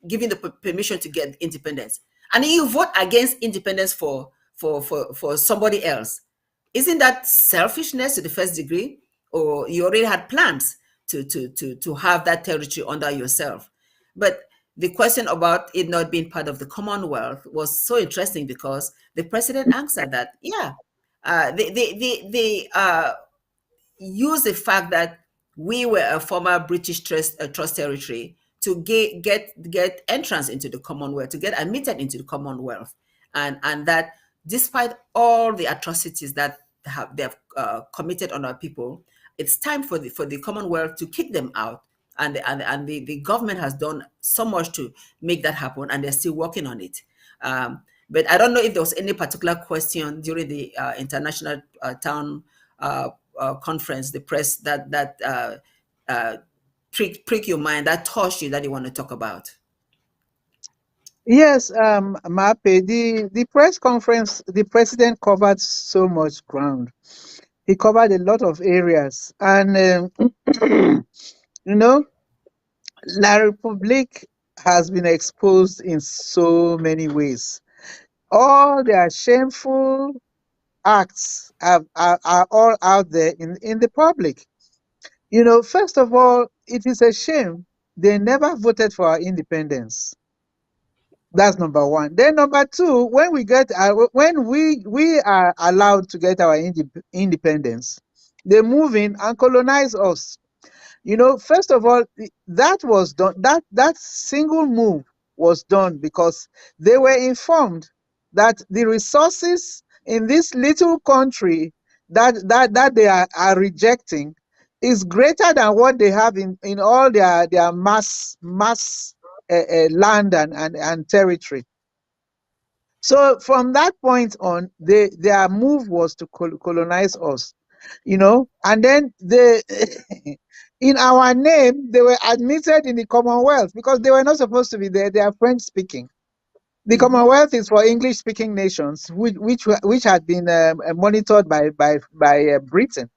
given the permission to get independence, and you vote against independence for somebody else. Isn't that selfishness to the first degree? Or you already had plans to have that territory under yourself? But the question about it not being part of the Commonwealth was so interesting because the president answered that, yeah, they use the fact that we were a former British trust territory to get entrance into the Commonwealth, to get admitted into the Commonwealth, and that despite all the atrocities that they have committed on our people, it's time for the Commonwealth to kick them out. And the government has done so much to make that happen, and they're still working on it. But I don't know if there was any particular question during the international town conference, the press that prick your mind, that touched you, that you want to talk about. Yes, Mape, the press conference, the president covered so much ground. He covered a lot of areas. And, you know, La Republique has been exposed in so many ways. All their shameful acts are all out there in the public. First of all, it is a shame they never voted for our independence. That's number one. Then number two, when we are allowed to get our independence, they move in and colonize us. First of all, that was done. That single move was done because they were informed that the resources in this little country that they are rejecting is greater than what they have in all their mass land and territory. So from that point on, their move was to colonize us, and then in our name, they were admitted in the Commonwealth because they were not supposed to be there. They are French speaking. The Commonwealth is for English speaking nations, which had been monitored by Britain.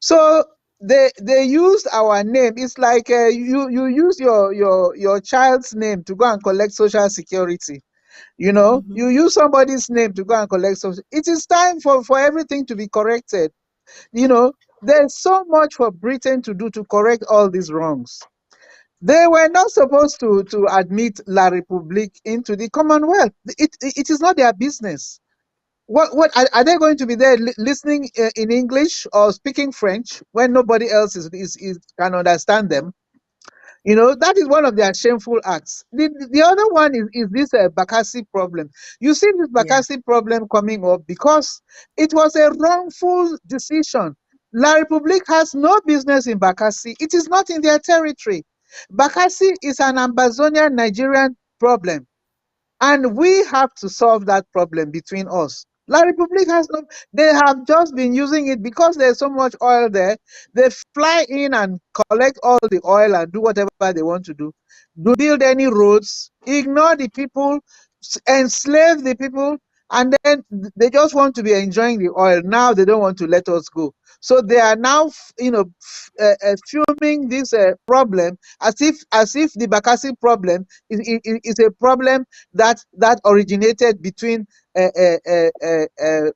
So they used our name. It's like you use your child's name to go and collect social security. You use somebody's name to go and collect social. It is time for everything to be corrected. There's so much for Britain to do to correct all these wrongs. They were not supposed to admit La République into the Commonwealth. It is not their business. What are they going to be there listening in English or speaking French when nobody else can understand them? That is one of their shameful acts. The other one is this Bakassi problem. You see this Bakassi problem coming up because it was a wrongful decision. La République has no business in Bakassi. It is not in their territory. Bakassi is an Ambazonian Nigerian problem. And we have to solve that problem between us. La Republique has no, they have just been using it because there's so much oil there. They fly in and collect all the oil and do whatever they want to do. Don't build any roads, ignore the people, enslave the people, and then they just want to be enjoying the oil. Now they don't want to let us go. So they are now, fuming this problem as if the Bakassi problem is a problem that originated between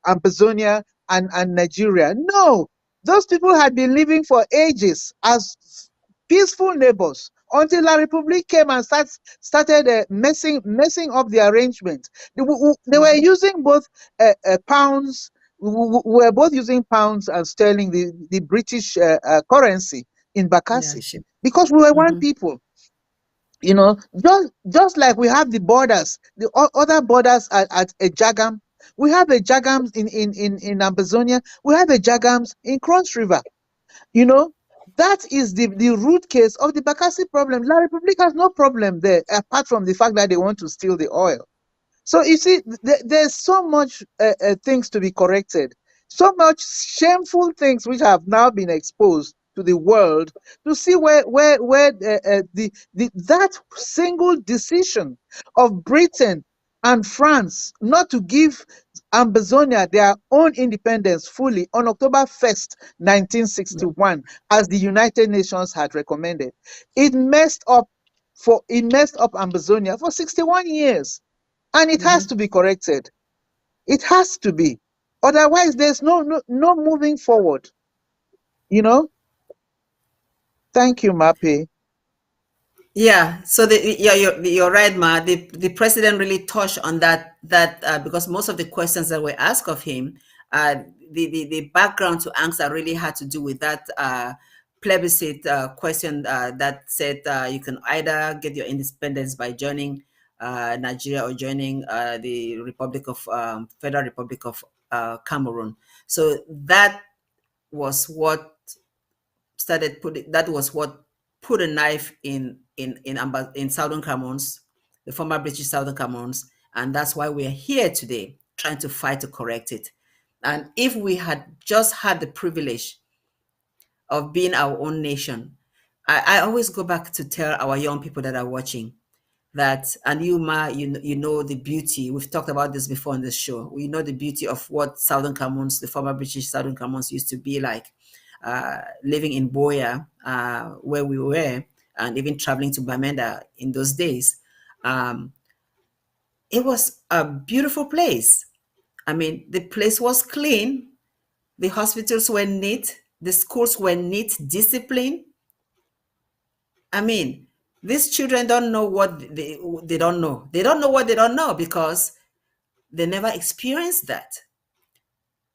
Ambazonia and Nigeria. No, those people had been living for ages as peaceful neighbors until La Republique came and started messing up the arrangement. They were using both pounds. We were both using pounds and sterling, the British currency in Bakassi, because we were one people. Just like we have the borders, the other borders at Jagam. We have a Jagams in Ambazonia. We have a Jagams in Cross River. That is the root case of the Bakassi problem. La Republique has no problem there, apart from the fact that they want to steal the oil. So you see, there's so much things to be corrected, so much shameful things which have now been exposed to the world to see where that single decision of Britain and France not to give Ambazonia their own independence fully on October 1st, 1961, as the United Nations had recommended. It messed up Ambazonia for 61 years. And it has to be corrected. It has to be. Otherwise, there's no moving forward. You know. Thank you, Mape. Yeah, so you're right, Ma. The president really touched on that because most of the questions that were asked of him, the background to answer really had to do with that plebiscite question that said you can either get your independence by joining Nigeria or joining the Federal Republic of Cameroon. So was what that was what put a knife in Southern Cameroons, the former British Southern Cameroons, and that's why we are here today trying to fight to correct it. And if we had just had the privilege of being our own nation, I always go back to tell our young people that are watching that, and you, Ma, you know the beauty. We've talked about this before on this show. We know the beauty of what Southern Cameroons, the former British Southern Cameroons, used to be like, living in Boya, where we were, and even traveling to Bamenda in those days. Um, it was a beautiful place. I mean, the place was clean, the hospitals were neat, the schools were neat, disciplined. I mean, these children don't know what they don't know. They don't know what they don't know because they never experienced that.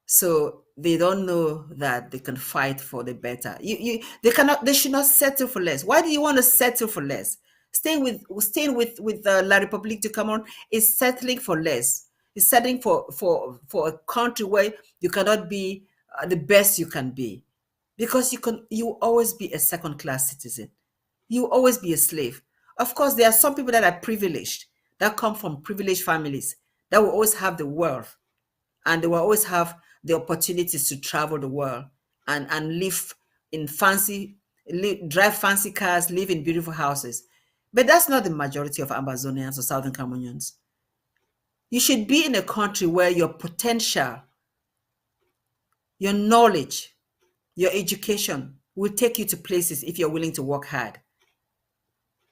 So they don't know that they can fight for the better. They should not settle for less. Why do you want to settle for less? Staying with La République du Cameroun is settling for less. It's settling for a country where you cannot be the best you can be, because you will always be a second class citizen. You will always be a slave. Of course, there are some people that are privileged, that come from privileged families, that will always have the wealth, and they will always have the opportunities to travel the world and live in drive fancy cars, live in beautiful houses. But that's not the majority of Ambazonians or Southern Cameroonians. You should be in a country where your potential, your knowledge, your education will take you to places if you're willing to work hard.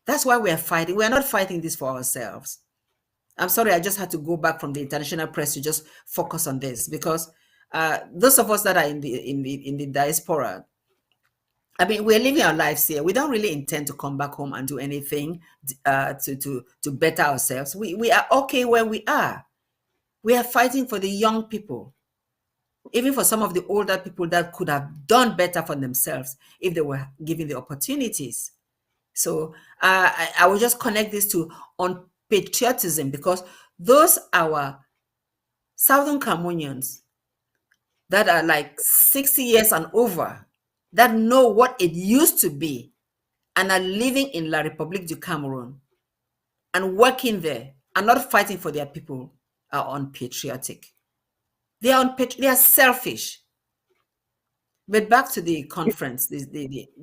That's why we are fighting. We are not fighting this for ourselves. I'm sorry, I just had to go back from the international press to just focus on this because those of us that are in the diaspora, I mean, we're living our lives here. We don't really intend to come back home and do anything to better ourselves. We are okay where we are. We are fighting for the young people, even for some of the older people that could have done better for themselves if they were given the opportunities. So I will just connect this to on patriotism, because those our Southern Cameroonians that are like 60 years and over, that know what it used to be and are living in La République du Cameroon and working there and not fighting for their people, are unpatriotic. They are selfish. But back to the conference, the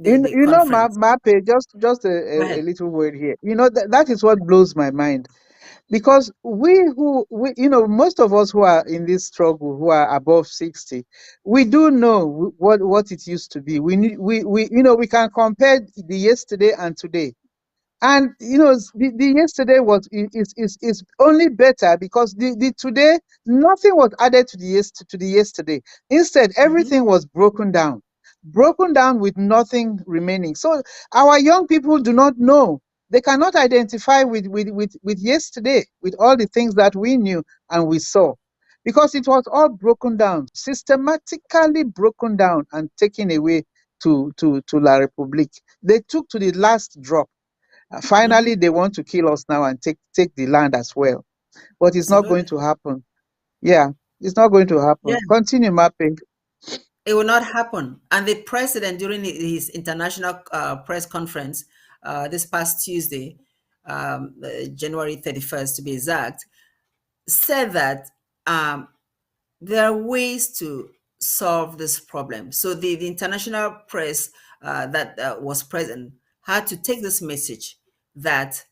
You know, conference. Mape, just Go a ahead. little word here. You know, that is what blows my mind. Because most of us who are in this struggle, who are above 60, we do know what it used to be. We can compare the yesterday and today. And the yesterday is only better because the today, nothing was added to the yesterday. Instead, Mhm. everything was broken down with nothing remaining. So our young people do not know. They cannot identify with yesterday, with all the things that we knew and we saw, because it was all broken down, systematically broken down and taken away to La République. They took to the last drop. Finally, Mhm. they want to kill us now and take the land as well. But it's not going Absolutely. to happen. Yeah, it's not going to Yeah. happen. Continue mapping. It will not happen. And the president, during his international press conference this past Tuesday, January 31st to be exact, said that there are ways to solve this problem. So the international press that was present had to take this message that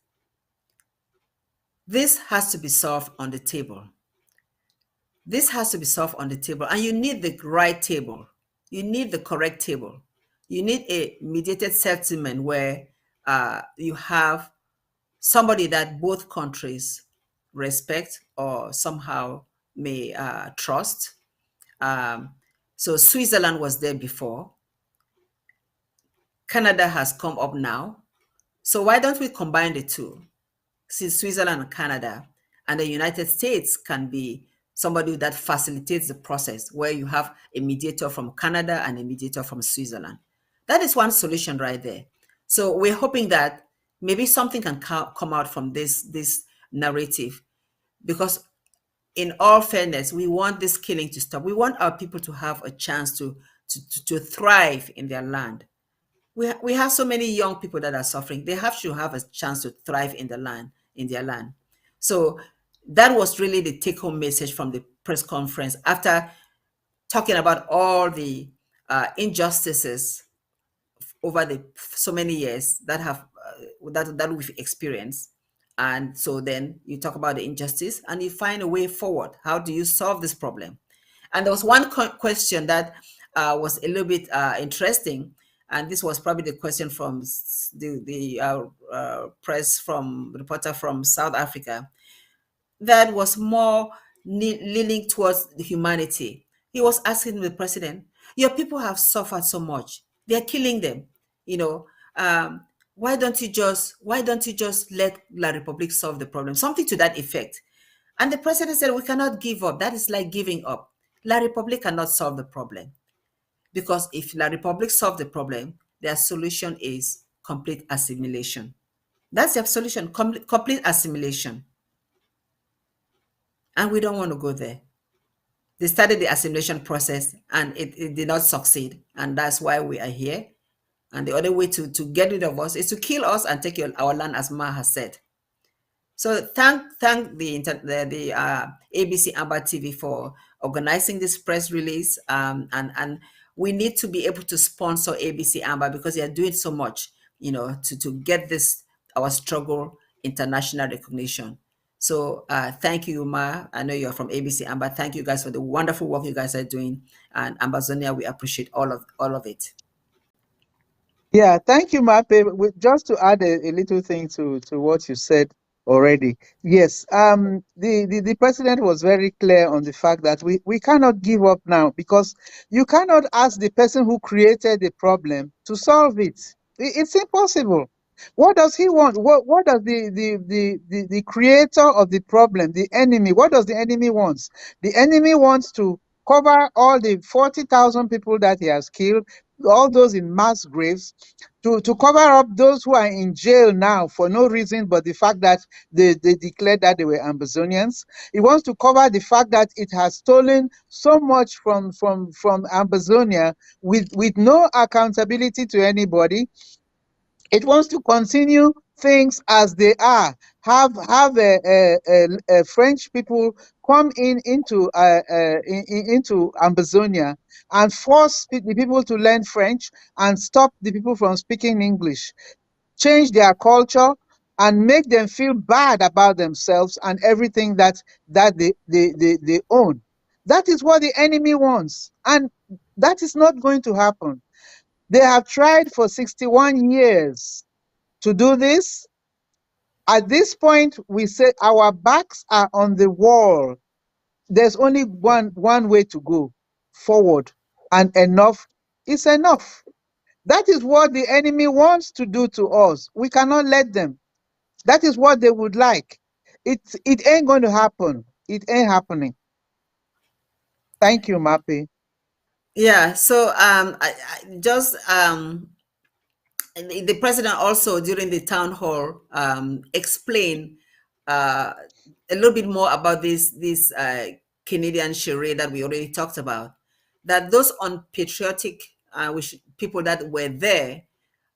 this has to be solved on the table. This has to be solved on the table, and you need the right table. You need the correct table. You need a mediated settlement where you have somebody that both countries respect or somehow may trust. So Switzerland was there before. Canada has come up now. So why don't we combine the two? Since Switzerland and Canada and the United States can be somebody that facilitates the process, where you have a mediator from Canada and a mediator from Switzerland. That is one solution right there. So we're hoping that maybe something can come out from this narrative, because in all fairness, we want this killing to stop. We want our people to have a chance to thrive in their land. We have so many young people that are suffering. They have to have a chance to thrive in their land. So that was really the take-home message from the press conference, after talking about all the injustices over the so many years that have that we've experienced. And so then you talk about the injustice and you find a way forward. How do you solve this problem? And there was one question that was a little bit interesting, and this was probably the question from the press from reporter from South Africa, that was more leaning towards the humanity. He was asking the president, "Your people have suffered so much. They're killing them. You know, why don't you just let La Republique solve the problem?" Something to that effect. And the president said, "We cannot give up. That is like giving up. La Republique cannot solve the problem, because if La Republique solve the problem, their solution is complete assimilation. That's their solution, complete assimilation. And we don't want to go there. They started the assimilation process and it did not succeed. And that's why we are here. And the other way to get rid of us is to kill us and take our land, as Ma has said. So thank the ABC Amber TV for organizing this press release. And we need to be able to sponsor ABC Amber, because they are doing so much, to get this, our struggle, international recognition. So thank you, Ma. I know you're from ABC Amber. Thank you guys for the wonderful work you guys are doing. And Ambazonia, we appreciate all of it. Yeah, thank you, Mape. Just to add a little thing to what you said already. Yes, the president was very clear on the fact that we cannot give up now, because you cannot ask the person who created the problem to solve it. It's impossible. What does he want? What does the creator of the problem, the enemy, what does the enemy wants? The enemy wants to cover all the 40,000 people that he has killed, all those in mass graves, to cover up those who are in jail now for no reason but the fact that they declared that they were Ambazonians. He wants to cover the fact that it has stolen so much from Ambazonia with no accountability to anybody. It wants to continue things as they are. Have French people come into Ambazonia and force the people to learn French and stop the people from speaking English. Change their culture and make them feel bad about themselves and everything that they own. That is what the enemy wants, and that is not going to happen. They have tried for 61 years to do this. At this point, we say our backs are on the wall. There's only one way to go forward, and enough is enough. That is what the enemy wants to do to us. We cannot let them. That is what they would like. It ain't going to happen. It ain't happening. Thank you, Mappy. Yeah. So the president also, during the town hall, explained a little bit more about this Canadian charade that we already talked about. That those unpatriotic people that were there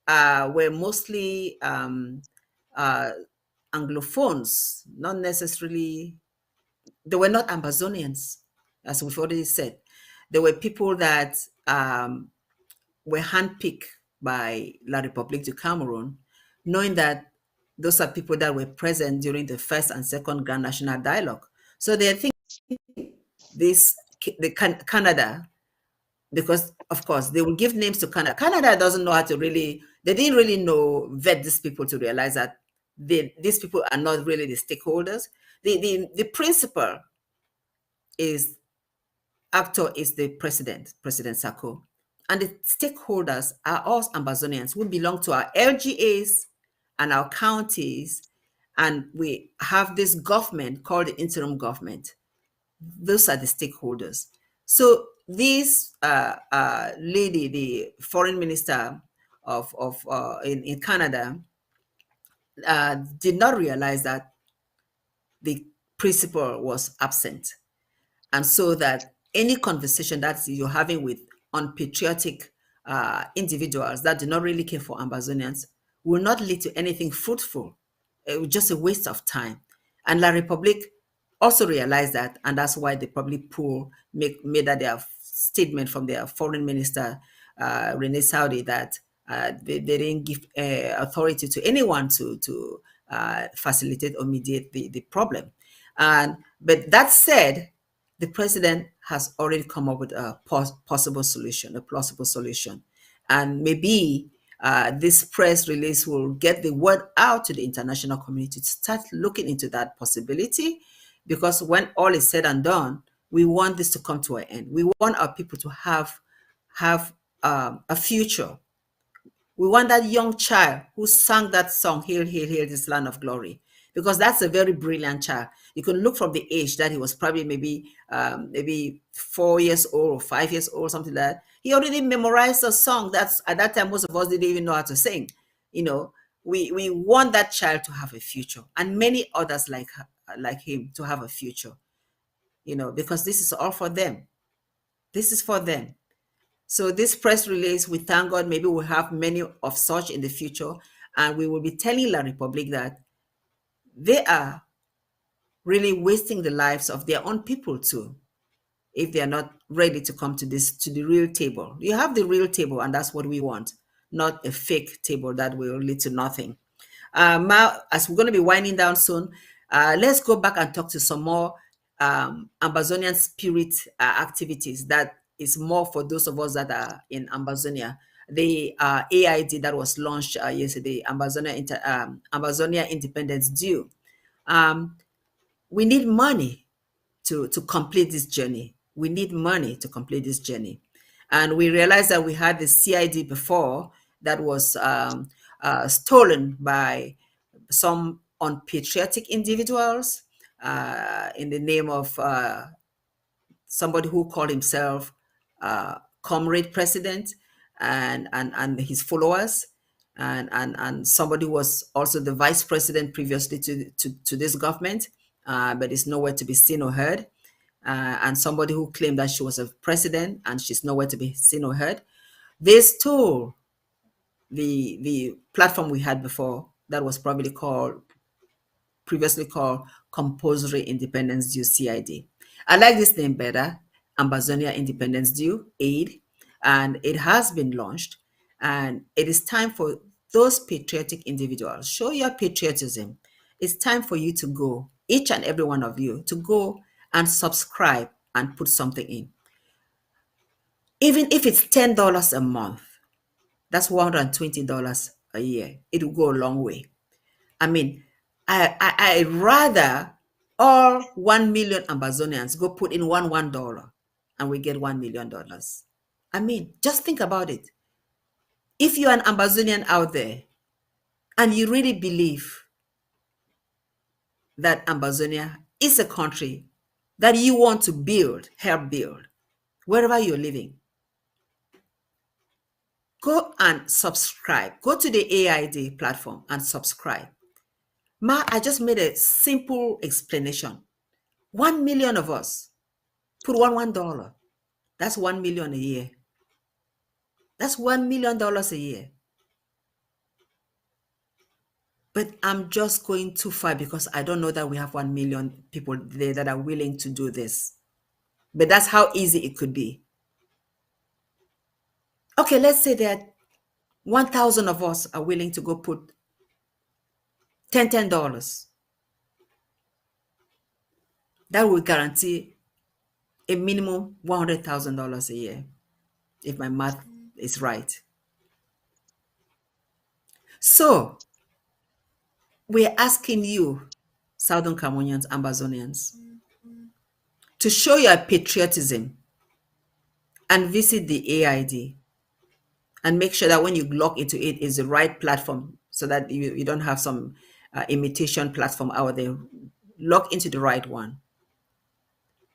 were mostly Anglophones, not necessarily. They were not Ambazonians, as we've already said. They were people that were handpicked by La République du Cameroon, knowing that those are people that were present during the first and second Grand National Dialogue. So they think Canada, because of course they will give names to Canada. Canada doesn't know how to really, they didn't really vet these people to realize that these people are not really the stakeholders. The principle is actor is the president, President Sako. And the stakeholders are us Ambazonians who belong to our LGAs and our counties. And we have this government called the interim government. Those are the stakeholders. So this lady, the foreign minister in Canada, did not realize that the principal was absent. And so that any conversation that you're having with unpatriotic individuals that do not really care for Ambazonians will not lead to anything fruitful. It was just a waste of time. And La Republique also realized that, and that's why they probably made that their statement from their foreign minister, Rene Saudi, that they didn't give authority to anyone to facilitate or mediate the problem. But that said, the president has already come up with a possible solution, a plausible solution. And maybe this press release will get the word out to the international community to start looking into that possibility. Because when all is said and done, we want this to come to an end. We want our people to have a future. We want that young child who sang that song, Hail, Hail, Hail, this land of glory, because that's a very brilliant child. You can look from the age that he was probably maybe 4 years old or 5 years old, something like that. He already memorized a song that's at that time most of us didn't even know how to sing. We want that child to have a future, and many others like him to have a future. Because this is all for them. This is for them. So this press release, we thank God, maybe we'll have many of such in the future, and we will be telling La Republique that they are really wasting the lives of their own people too, if they are not ready to come to the real table. You have the real table, and that's what we want, not a fake table that will lead to nothing. Now, as we're going to be winding down soon, let's go back and talk to some more Ambazonian spirit activities that is more for those of us that are in Ambazonia. The AID that was launched yesterday, Ambazonia Independence Due. We need money to complete this journey. We need money to complete this journey. And we realized that we had the CID before that was stolen by some unpatriotic individuals in the name of somebody who called himself Comrade President and his followers, and somebody who was also the vice president previously to this government, but is nowhere to be seen or heard, and somebody who claimed that she was a president and she's nowhere to be seen or heard. They stole the platform we had before that was previously called Compulsory Independence Due CID. I like this name better, Ambazonia Independence Due Aid, and it has been launched. And it is time for those patriotic individuals, show your patriotism. It's time for you to go, each and every one of you, to go and subscribe and put something in. Even if it's $10 a month, that's $120 a year. It will go a long way. I mean, I rather all 1 million Ambazonians go put in $1 and we get $1 million. I mean, just think about it. If you're an Ambazonian out there and you really believe that Ambazonia is a country that you want to help build, wherever you're living, go and subscribe. Go to the AID platform and subscribe. I just made a simple explanation. 1 million of us put $1. That's 1 million a year. That's $1 million a year. But I'm just going too far because I don't know that we have 1 million people there that are willing to do this. But that's how easy it could be. Okay, let's say that 1,000 of us are willing to go put $10. That will guarantee a minimum $100,000 a year, if my math is right. So we're asking you, Southern Cameroonians, Ambazonians, to show your patriotism and visit the AID and make sure that when you log into it is the right platform so that you don't have some imitation platform out there. Log into the right one.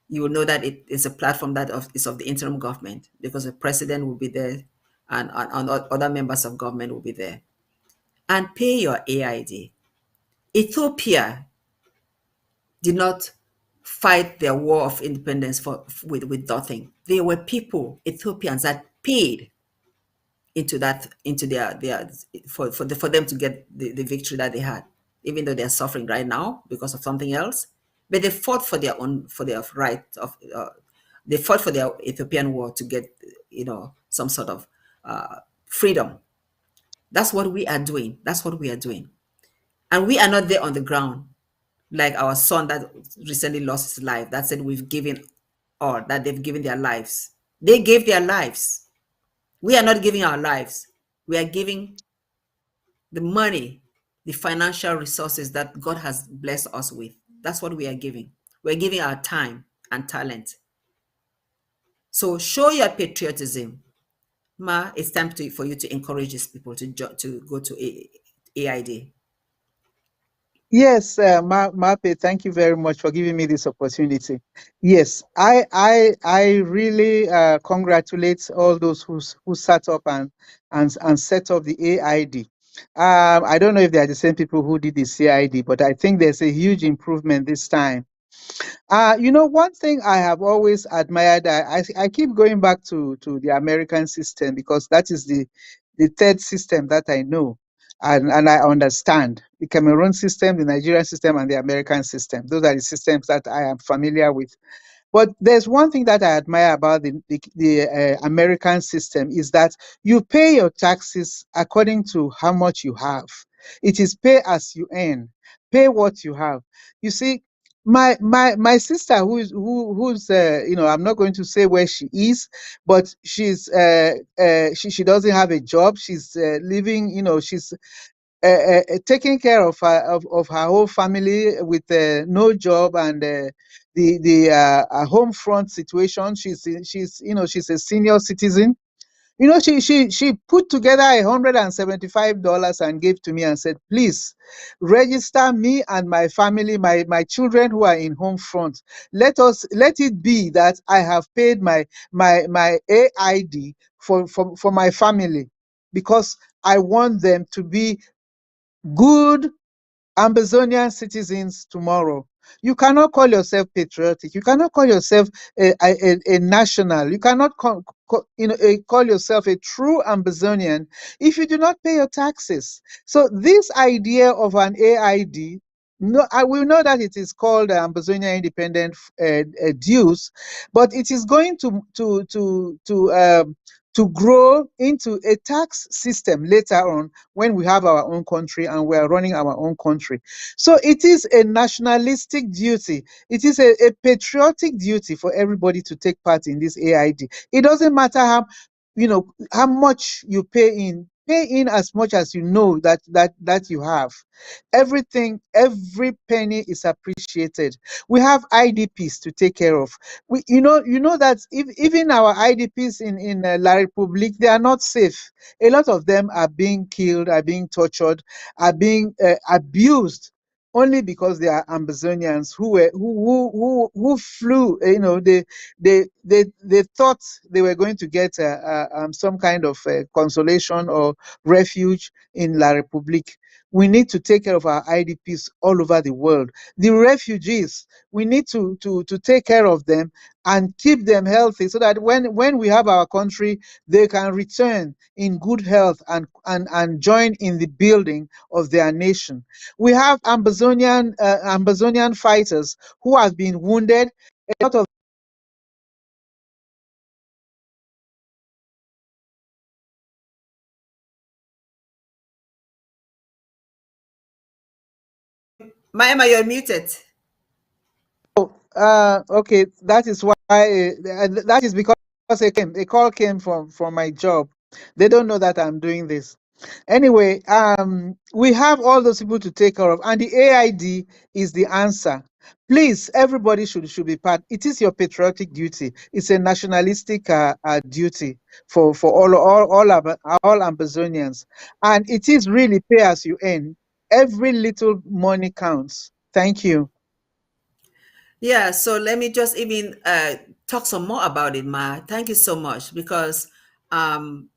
You will know that it is a platform that is of the interim government, because the president will be there, and other members of government will be there. And pay your AID. Ethiopia did not fight their war of independence with nothing. There were people, Ethiopians, that paid into their for them to get the victory that they had, even though they're suffering right now because of something else. But they fought for their right of they fought for their Ethiopian war to get some sort of freedom. That's what we are doing. That's what we are doing. And we are not there on the ground like our son that recently lost his life, that said we've given, or that they've given their lives. They gave their lives. We are not giving our lives. We are giving the money, the financial resources that God has blessed us with. That's what we are giving. We're giving our time and talent. So show your patriotism. Ma, it's time for you to encourage these people to go to AID. Yes, Mape, thank you very much for giving me this opportunity. Yes, I really congratulate all those who sat up and set up the AID. I don't know if they are the same people who did the CID, but I think there's a huge improvement this time. One thing I have always admired, I keep going back to the American system because that is the third system that I know and I understand. The Cameroon system, the Nigerian system, and the American system. Those are the systems that I am familiar with. But there's one thing that I admire about the American system is that you pay your taxes according to how much you have. It is pay as you earn, pay what you have. You see, my sister who's I'm not going to say where she is, but she doesn't have a job. She's living, she's taking care of her whole family with no job and the home front situation. She's a senior citizen. She put together $175 and gave to me and said, please register me and my family, my children who are in home front. Let it be that I have paid my AID for my family, because I want them to be good Ambazonian citizens tomorrow. You cannot call yourself patriotic. You cannot call yourself a national. You cannot call yourself a true Ambazonian if you do not pay your taxes. So this idea of an AID, no, I will know that it is called Ambazonia Independent Dues, but it is going to grow into a tax system later on when we have our own country and we are running our own country. So it is a nationalistic duty. It is a patriotic duty for everybody to take part in this AID. It doesn't matter how much you pay in. Pay in as much as you know that you have. Everything, every penny is appreciated. We have IDPs to take care of. You know that even our IDPs in La Republique, they are not safe. A lot of them are being killed, are being tortured, are being abused only because they are Ambazonians who flew. They thought they were going to get some kind of consolation or refuge in La Republique. We need to take care of our IDPs all over the world. The refugees, we need to take care of them and keep them healthy so that when we have our country, they can return in good health and join in the building of their nation. We have Ambazonian fighters who have been wounded. A lot of Maema, you're muted. okay, that is why that is because a call came from my job. They don't know that I'm doing this. Anyway, we have all those people to take care of, and the AID is the answer. Please, everybody should be part. It is your patriotic duty. It's a nationalistic duty for all Ambazonians, and it is really pay as you earn. Every little money counts. Thank you. Yeah, so let me just even talk some more about it, Ma. Thank you so much, because um,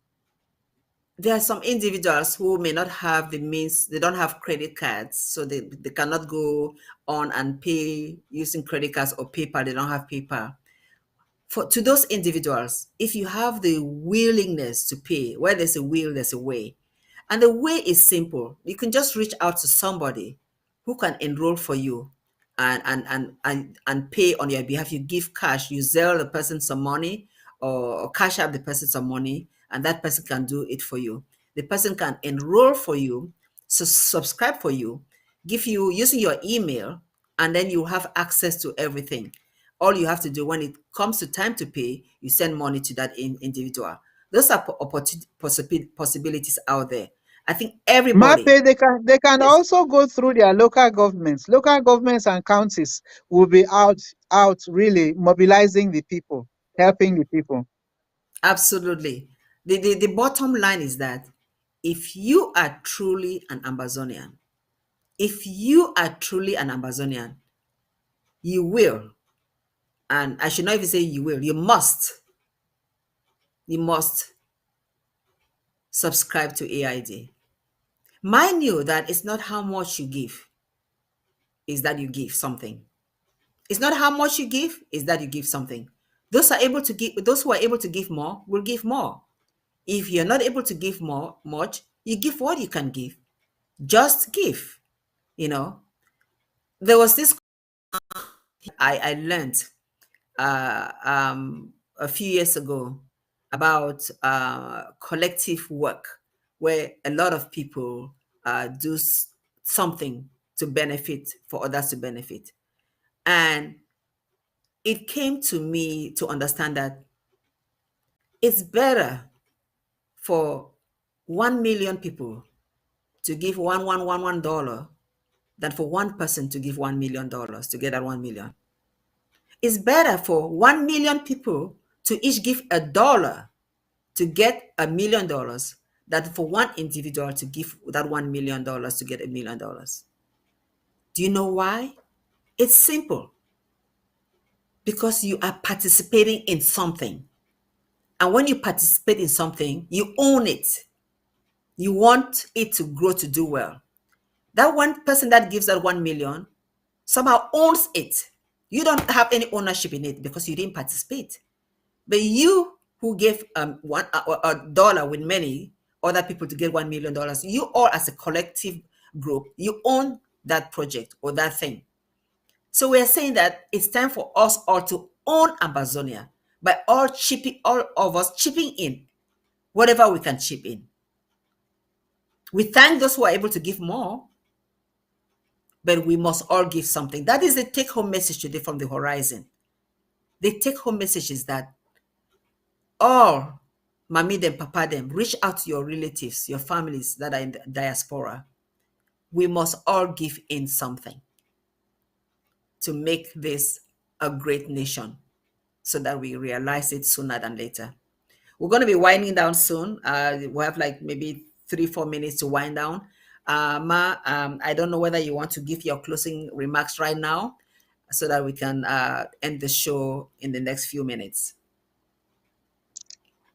there are some individuals who may not have the means, they don't have credit cards, so they cannot go on and pay using credit cards or PayPal. They don't have PayPal. To those individuals, if you have the willingness to pay, where there's a will, there's a way. And the way is simple. You can just reach out to somebody who can enroll for you and pay on your behalf. You give cash, you sell the person some money, or cash out the person some money, and that person can do it for you. The person can enroll for you, so subscribe for you, give you using your email, and then you have access to everything. All you have to do when it comes to time to pay, you send money to that individual. Those are possibilities out there. I think everybody. MAPE, they can Yes, also go through their local governments. Local governments and counties will be out really mobilizing the people, helping the people. absolutely. The bottom line is that if you are truly an Ambazonian, if you are truly an Ambazonian, you will, and I should not even say you will, you must subscribe to AID. Mind you that it's not how much you give, is that you give something. It's not how much you give, is that you give something. Those who are able to give more will give more. If you're not able to give much, you give what you can give. Just give. You know, there was this I learned a few years ago about collective work, where a lot of people do something to benefit for others to benefit. And it came to me to understand that it's better for 1 million people to give $1 than for one person to give $1 million to get that 1 million. It's better for 1 million people to each give $1 to get $1 million than for one individual to give that $1 million to get $1 million. Do you know why? It's simple. Because you are participating in something. And when you participate in something, you own it. You want it to grow, to do well. That one person that gives that 1 million somehow owns it. You don't have any ownership in it because you didn't participate. But you who gave a dollar with many other people to get $1 million, you all as a collective group, you own that project or that thing. So we're saying that it's time for us all to own Ambazonia by all of us chipping in whatever we can chip in. We thank those who are able to give more, but we must all give something. That is the take-home message today from the horizon. The take-home message is that all, mommy them, papa them, reach out to your relatives, your families that are in the diaspora. We must all give in something to make this a great nation so that we realize it sooner than later. We're going to be winding down soon. We have like maybe 3-4 minutes to wind down. Ma, I don't know whether you want to give your closing remarks right now so that we can end the show in the next few minutes.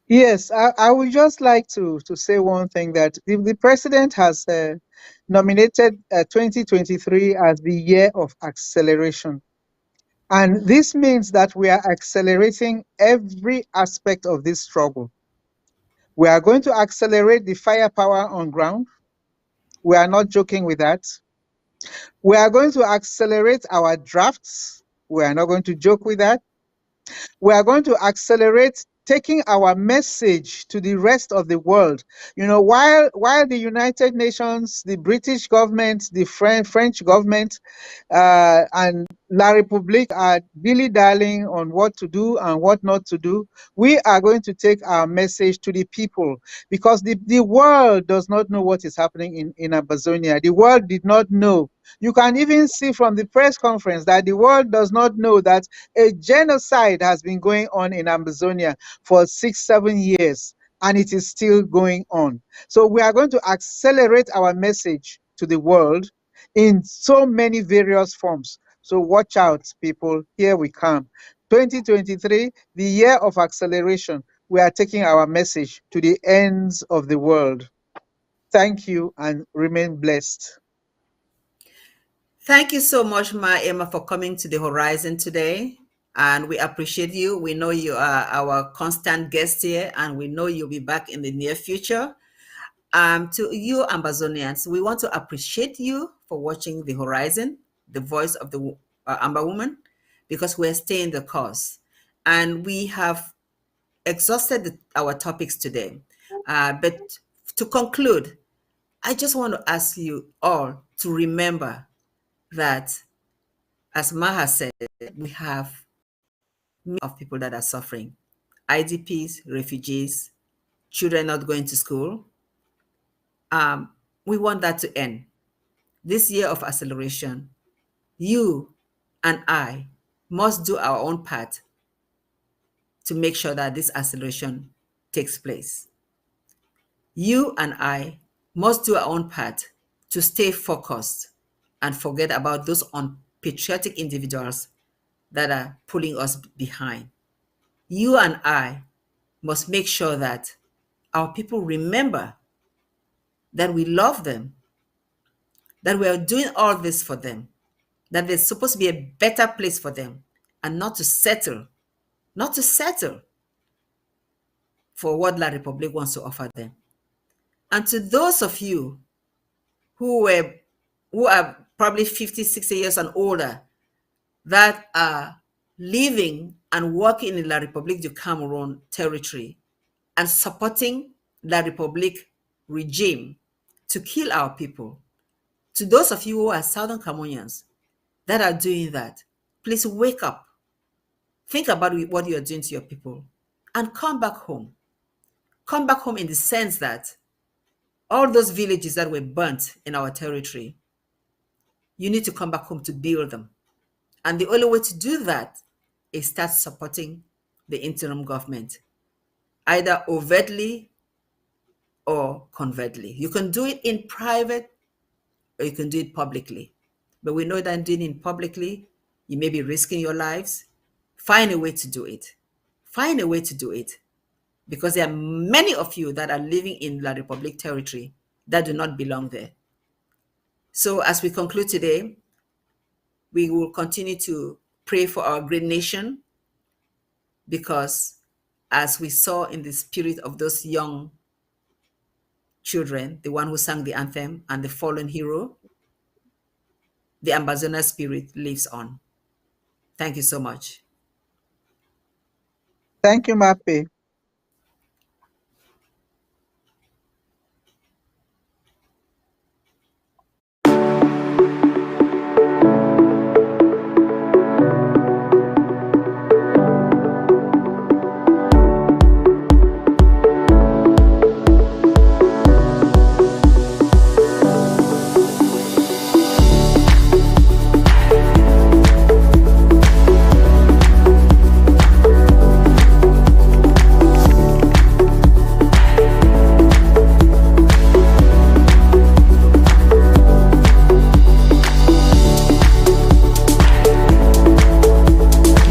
Yes, I would just like to say one thing, that the president has nominated 2023 as the year of acceleration. And this means that we are accelerating every aspect of this struggle. We are going to accelerate the firepower on ground. We are not joking with that. We are going to accelerate our drafts. We are not going to joke with that. We are going to accelerate taking our message to the rest of the world. You know, while the United Nations, the British government, the French government, and La Republique are dilly-dallying on what to do and what not to do, we are going to take our message to the people, because the world does not know what is happening in Ambazonia. The world did not know. You can even see from the press conference that the world does not know that a genocide has been going on in Ambazonia for 6-7 years, and it is still going on. So we are going to accelerate our message to the world in so many various forms. So watch out, people. Here we come. 2023, the year of acceleration. We are taking our message to the ends of the world. Thank you and remain blessed. Thank you so much, Ma Emma, for coming to the Horizon today. And we appreciate you. We know you are our constant guest here, and we know you'll be back in the near future. To you, Ambazonians, we want to appreciate you for watching the Horizon, the voice of the Amber woman, because we're staying the course. And we have exhausted our topics today. But to conclude, I just want to ask you all to remember that, as Maha said, we have millions of people that are suffering. IDPs, refugees, children not going to school. We want that to end. This year of acceleration, you and I must do our own part to make sure that this acceleration takes place. You and I must do our own part to stay focused and forget about those unpatriotic individuals that are pulling us behind. You and I must make sure that our people remember that we love them, that we are doing all this for them, that there's supposed to be a better place for them, and not to settle for what La Republique wants to offer them. And to those of you who are probably 50, 60 years and older, that are living and working in La Republique du Cameroon territory and supporting La Republique regime to kill our people, to those of you who are Southern Cameroonians that are doing that, please wake up. Think about what you are doing to your people and come back home. Come back home in the sense that all those villages that were burnt in our territory, you need to come back home to build them. And the only way to do that is start supporting the interim government, either overtly or covertly. You can do it in private or you can do it publicly. But we know that doing it publicly, you may be risking your lives. Find a way to do it. Find a way to do it. Because there are many of you that are living in La Republique territory that do not belong there. So as we conclude today, we will continue to pray for our great nation, because as we saw in the spirit of those young children, the one who sang the anthem and the fallen hero, the Ambazonia spirit lives on. Thank you so much. Thank you, Mape.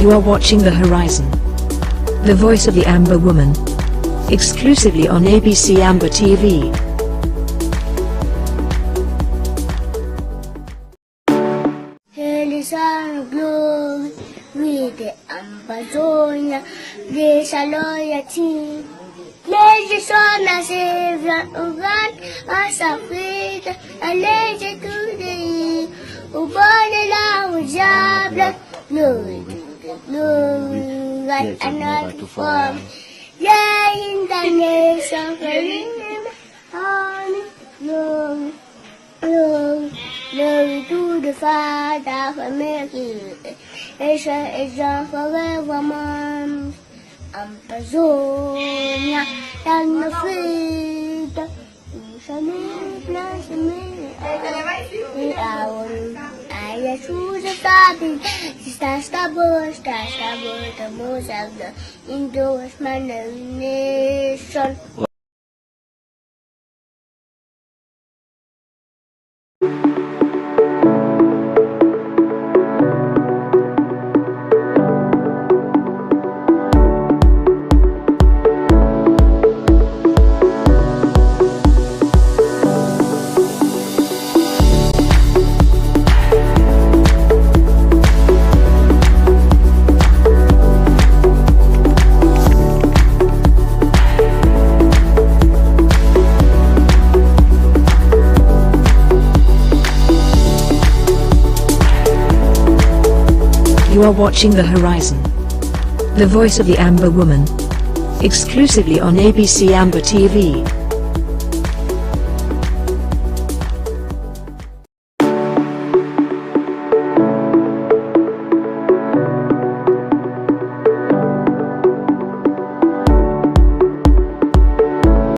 You are watching The Horizon, the voice of the Amber woman, exclusively on ABC Amber TV. Realizar glory with the Ambazonia, desaloyati. Legge sono sevra ugan asafrita, a legge tudei, ubone la ujabla, glory, like another form. Yeah, in the nation, glory, glory, glory. Glory to the Father for making Asia is on forevermore. Ambazonia and the freedom. Bless me. I choose a starting. That's the bush, the most of the endorsement of nation. You are watching The Horizon, the voice of the Amber Woman, exclusively on ABC Amber TV.